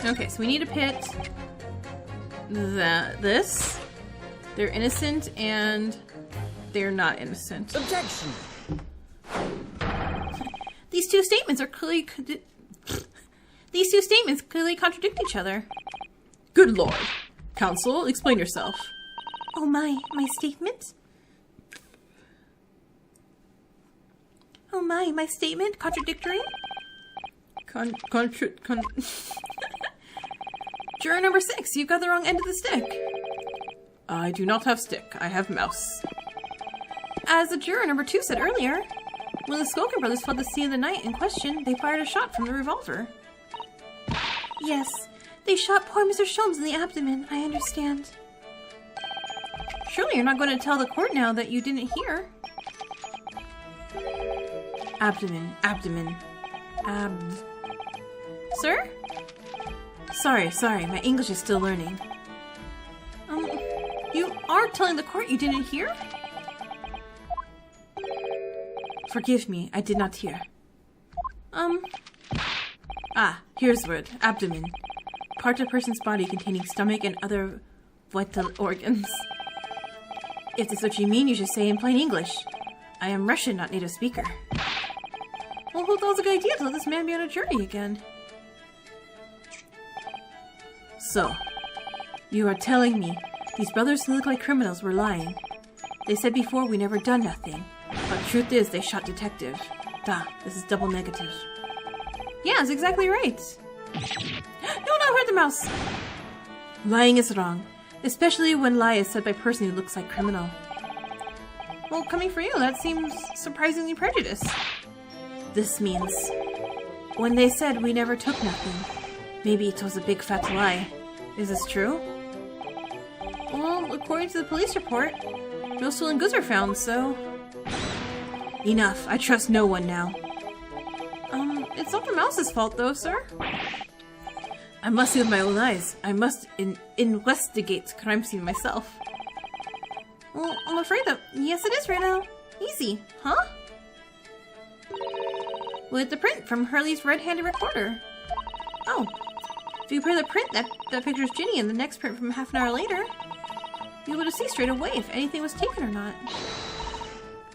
Okay, so we need to pit this. They're innocent and they're not innocent. Objection! These two statements clearly contradict each other. Good lord. Counsel, explain yourself. Oh my statement? Oh my statement? Contradictory? Juror number 6, you've got the wrong end of the stick. I do not have stick, I have mouse. As the juror number 2 said earlier, when the Skulkin brothers fled the scene of the night in question, they fired a shot from the revolver. Yes, they shot poor Mr. Sholmes in the abdomen, I understand. Surely you're not going to tell the court now that you didn't hear. Abdomen. Sir? Sorry, my English is still learning. You are telling the court you didn't hear? Forgive me, I did not hear. Here's the word. Abdomen. Part of a person's body containing stomach and other vital organs. If this is what you mean, you should say in plain English. I am Russian, not native speaker. Well, who thought it was a good idea to let this man be on a jury again? So, you are telling me these brothers who look like criminals were lying. They said before we never done nothing, but truth is they shot detective. This is double negative. Yeah, that's exactly right. No, hurt the mouse! Lying is wrong, especially when lie is said by a person who looks like criminal. Well, coming from you, that seems surprisingly prejudiced. This means, when they said we never took nothing, maybe it was a big fat lie. Is this true? Well, according to the police report, no stolen goods were found, so... Enough, I trust no one now. It's not the mouse's fault though, sir. I must see with my own eyes. I must investigate the crime scene myself. Well, I'm afraid that... Yes, it is right now. Easy, huh? With the print from Hurley's red-handed recorder. Oh, if you compare the print that pictures Ginny and the next print from half an hour later, you'll be able to see straight away if anything was taken or not.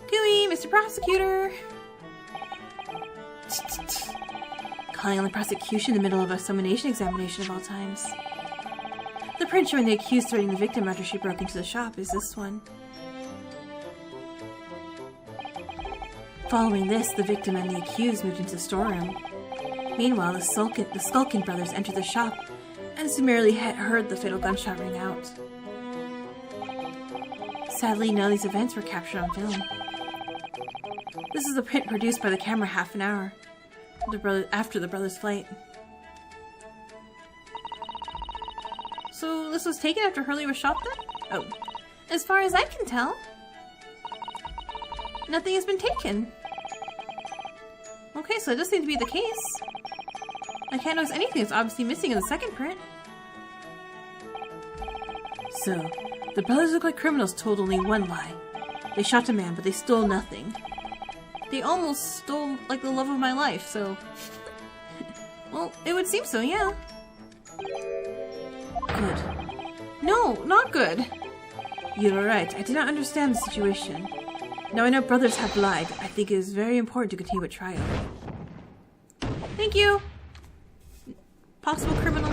Gooey, Mr. Prosecutor! Calling on the prosecution in the middle of a summonation examination of all times. The print showing the accused threatening the victim after she broke into the shop is this one. Following this, the victim and the accused moved into the storeroom. Meanwhile, the Skulkin brothers entered the shop and summarily heard the fatal gunshot ring out. Sadly, none of these events were captured on film. This is the print produced by the camera half an hour after the brothers' flight. So this was taken after Hurley was shot then? Oh. As far as I can tell, nothing has been taken. Okay, so it does seem to be the case. I can't notice anything that's obviously missing in the second print. So, the brothers look like criminals told only one lie. They shot a man, but they stole nothing. They almost stole, like, the love of my life, so... Well, it would seem so, yeah. Good. No, not good. You're right. I did not understand the situation. Now I know brothers have lied. I think it is very important to continue a trial. Thank you. Possible criminal.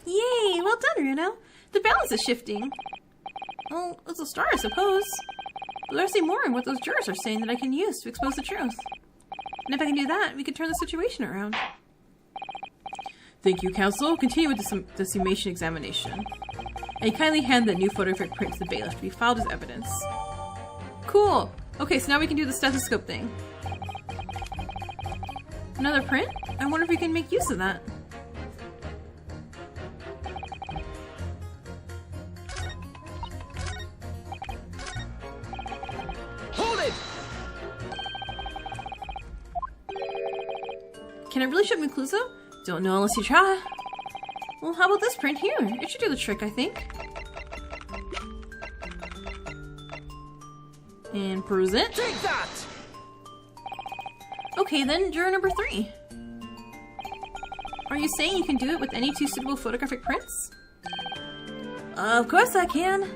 Yay! Well done, Runo. The balance is shifting. Well, it's a start, I suppose. But there's more in what those jurors are saying that I can use to expose the truth. And if I can do that, we can turn the situation around. Thank you, counsel. Continue with the summation examination. And kindly hand the new photographic print to the bailiff to be filed as evidence. Cool! Okay, so now we can do the stethoscope thing. Another print? I wonder if we can make use of that. Hold it! Can I really ship Concluso? Don't know unless you try. Well, how about this print here? It should do the trick, I think. And peruse it. Take that! Okay then, juror number 3. Are you saying you can do it with any 2 suitable photographic prints? Of course I can.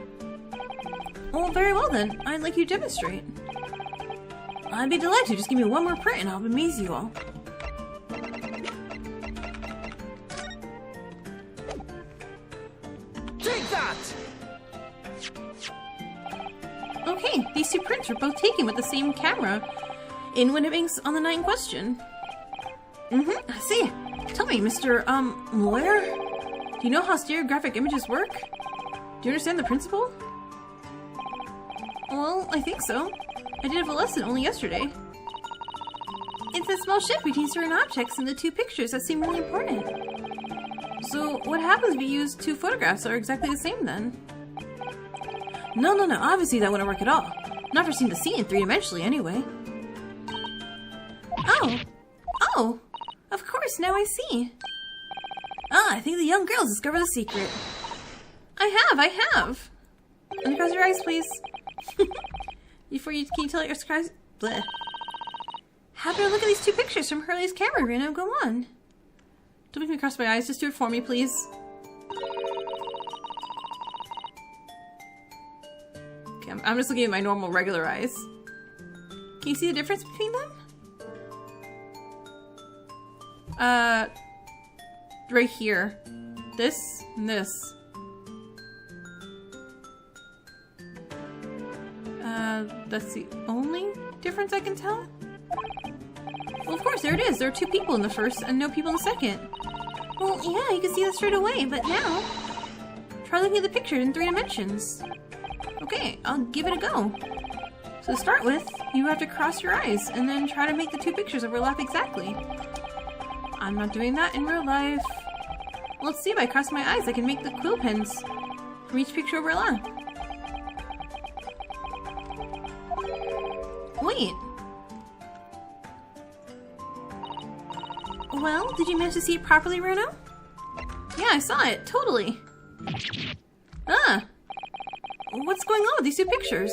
Oh, very well then. I'd like you to demonstrate. I'd be delighted. Just give me one more print and I'll amaze you all. Take that! Okay, these two prints were both taken with the same camera in Winnipink's on the night in question. I see. Tell me, Mr. Lawyer? Do you know how stereographic images work? Do you understand the principle? Well, I think so. I did have a lesson only yesterday. It's a small shift between certain objects in the two pictures that seem really important. So, what happens if you use two photographs that are exactly the same then? No, obviously that wouldn't work at all. Not for seeing the scene three-dimensionally anyway. Oh, of course, now I see. I think the young girls discovered the secret. I have. Uncross your eyes, please. Can you tell your surprise? Bleh. Have a look at these two pictures from Hurley's camera, Reno. Go on. Don't make me cross my eyes. Just do it for me, please. Okay, I'm just looking at my normal, regular eyes. Can you see the difference between them? Right here. This and this. That's the only difference I can tell? Well, of course, there it is. There are two people in the first and no people in the second. Well, yeah, you can see that straight away, but now... try looking at the picture in 3 dimensions. Okay, I'll give it a go. So to start with, you have to cross your eyes and then try to make the two pictures overlap exactly. I'm not doing that in real life. Let's see if I cross my eyes, I can make the quill pens from each picture overlap. Wait. Well, did you manage to see it properly, Bruno? Yeah, I saw it, totally. What's going on with these two pictures?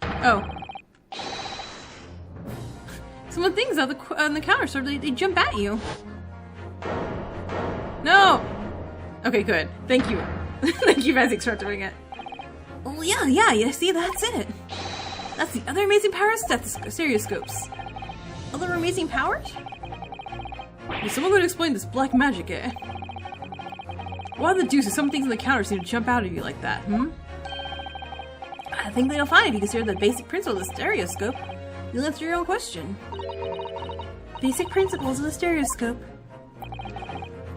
Oh. Some of the things on the counter, so they jump at you. No! Okay, good. Thank you. Thank you, Magic, for doing it. Oh, yeah, you see, that's it. That's the other amazing power of stereoscopes. Other amazing powers? Is someone going to explain this black magic, eh? Why the deuce do some things on the counter seem to jump out at you like that, I think they'll find if you consider the basic principle of the stereoscope. You'll answer your own question. Basic principles of the stereoscope.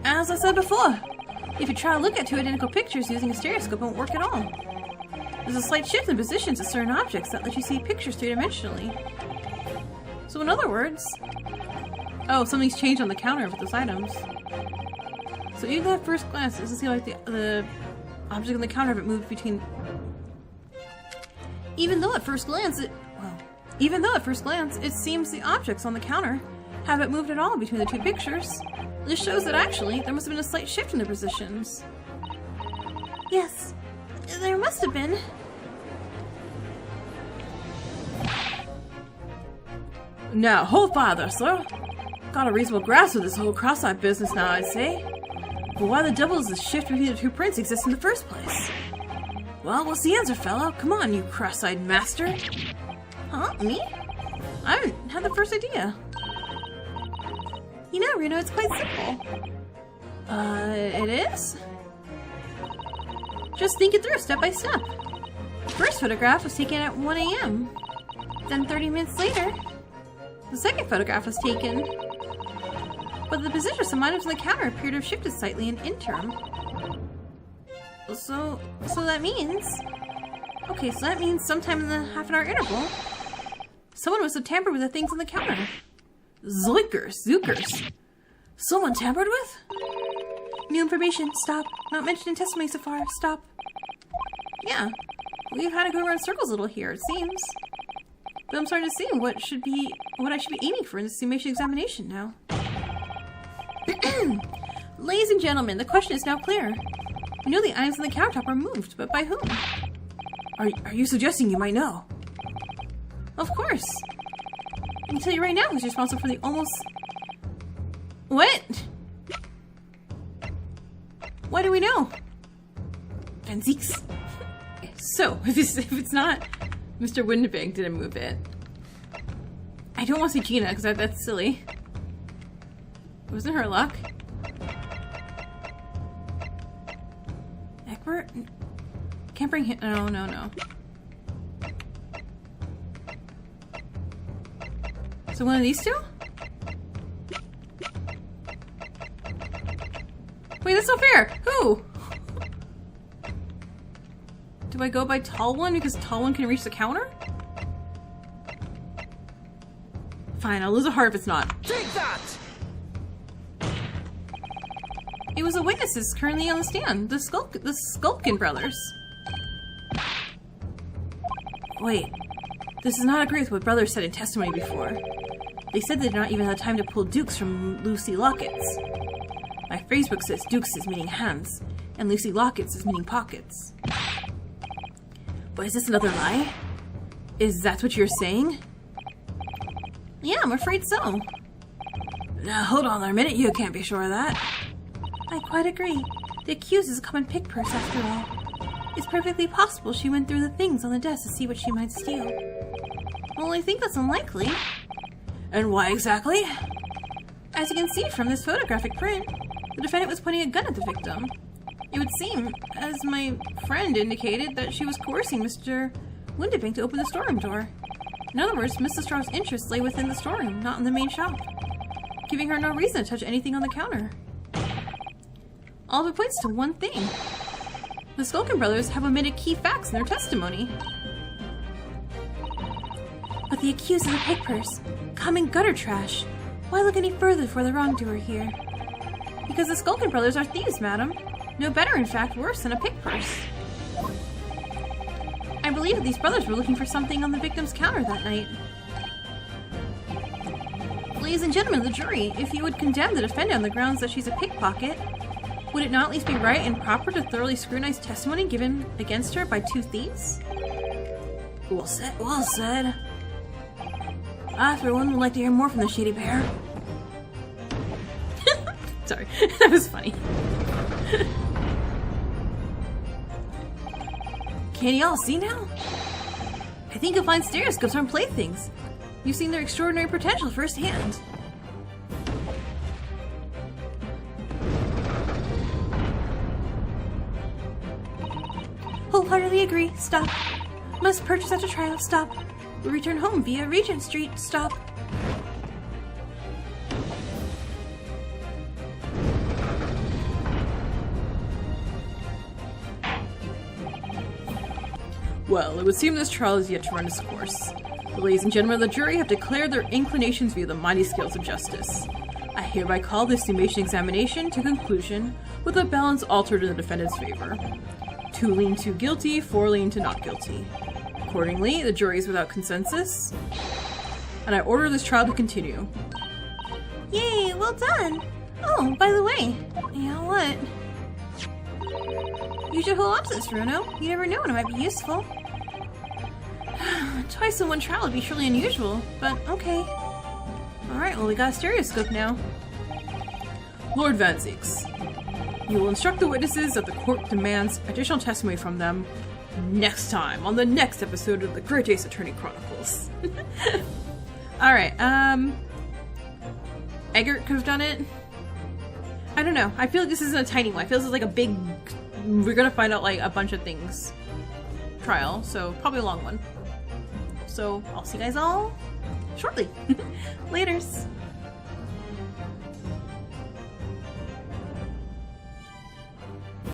As I said before, if you try to look at two identical pictures using a stereoscope, it won't work at all. There's a slight shift in positions of certain objects that let you see pictures three-dimensionally. So in other words... oh, something's changed on the counter with those items. So even at first glance, it doesn't seem like the object on the counter haven't moved between... Even though at first glance it seems the objects on the counter haven't moved at all between the two pictures. This shows that actually there must have been a slight shift in their positions. Yes, there must have been. Now, hold fire there, sir. Got a reasonable grasp of this whole cross-eyed business now, I'd say. But why the devil does the shift between the two prints exist in the first place? Well, what's the answer, fellow? Come on, you cross-eyed master. Huh? Me? I haven't had the first idea. You know, Reno, it's quite simple. It is? Just think it through step by step. The first photograph was taken at 1 a.m. Then 30 minutes later, the second photograph was taken. But the position of some items on the counter appeared to have shifted slightly in interim. So that means... okay, so that means sometime in the half-an-hour interval, someone must have tampered with the things on the counter. Zookers. Someone tampered with? New information. Stop. Not mentioned in testimony so far. Stop. Yeah. We've had to go around circles a little here, it seems. But I'm starting to see what I should be aiming for in this simulation examination now. Ladies and gentlemen, the question is now clear. We know the items on the countertop are moved, but by whom? Are you suggesting you might know? Of course. I can tell you right now who's responsible for the almost... What? Why do we know? Van Zieks. So, if it's not Mr. Windenbank didn't move it. I don't want to say Gina, because that's silly. Wasn't her luck? Egbert? Can't bring him. No, no, no. So one of these two? Wait, that's not fair! Who? Do I go by tall one because tall one can reach the counter? Fine, I'll lose a heart if it's not. Take that! It was the witnesses currently on the stand. The Skulkin brothers. Wait. This does not agree with what brothers said in testimony before. They said they did not even have time to pull dukes from Lucy Lockets. My phrasebook says dukes is meaning hands, and Lucy Lockets is meaning pockets. But is this another lie? Is that what you're saying? Yeah, I'm afraid so. Now, hold on there a minute, you can't be sure of that. I quite agree. The accused is a common pick purse after all. It's perfectly possible she went through the things on the desk to see what she might steal. Well, I think that's unlikely. And why exactly? As you can see from this photographic print, the defendant was pointing a gun at the victim. It would seem, as my friend indicated, that she was coercing Mr. Windenbank to open the storeroom door. In other words, Mrs. Straw's interests lay within the storeroom, not in the main shop, giving her no reason to touch anything on the counter. All of it points to one thing. The Skulkin brothers have omitted key facts in their testimony. But the accused is a pick purse, common gutter trash. Why look any further for the wrongdoer here? Because the Skulkin brothers are thieves, madam. No better, in fact, worse than a pick purse. I believe that these brothers were looking for something on the victim's counter that night. Ladies and gentlemen of the jury, if you would condemn the defendant on the grounds that she's a pickpocket, would it not at least be right and proper to thoroughly scrutinize testimony given against her by two thieves? Well said, well said. I, for one, would like to hear more from the shady pair. Sorry, that was funny. Can you all see now? I think you'll find stereoscopes aren't playthings. You've seen their extraordinary potential firsthand. Wholeheartedly agree. Stop. Must purchase after trial. Stop. Will return home via Regent Street. Stop. Well, it would seem this trial is yet to run its course. The ladies and gentlemen of the jury have declared their inclinations via the mighty scales of justice. I hereby call this summation examination to conclusion with a balance altered in the defendant's favor. 2 lean to guilty, 4 lean to not guilty. Accordingly, the jury is without consensus, and I order this trial to continue. Yay, well done! Oh, by the way, you know what? You should hold on to this, Bruno. You never know when it might be useful. Twice in one trial would be surely unusual, but okay. Alright, well we got a stereoscope now. Lord Van Zieks, you will instruct the witnesses that the court demands additional testimony from them next time on the next episode of the Great Ace Attorney Chronicles. Alright, Egbert could have done it. I don't know. I feel like this isn't a tiny one. I feel this is like a big, we're gonna find out like a bunch of things trial, so probably a long one. So I'll see you guys all shortly. Laters.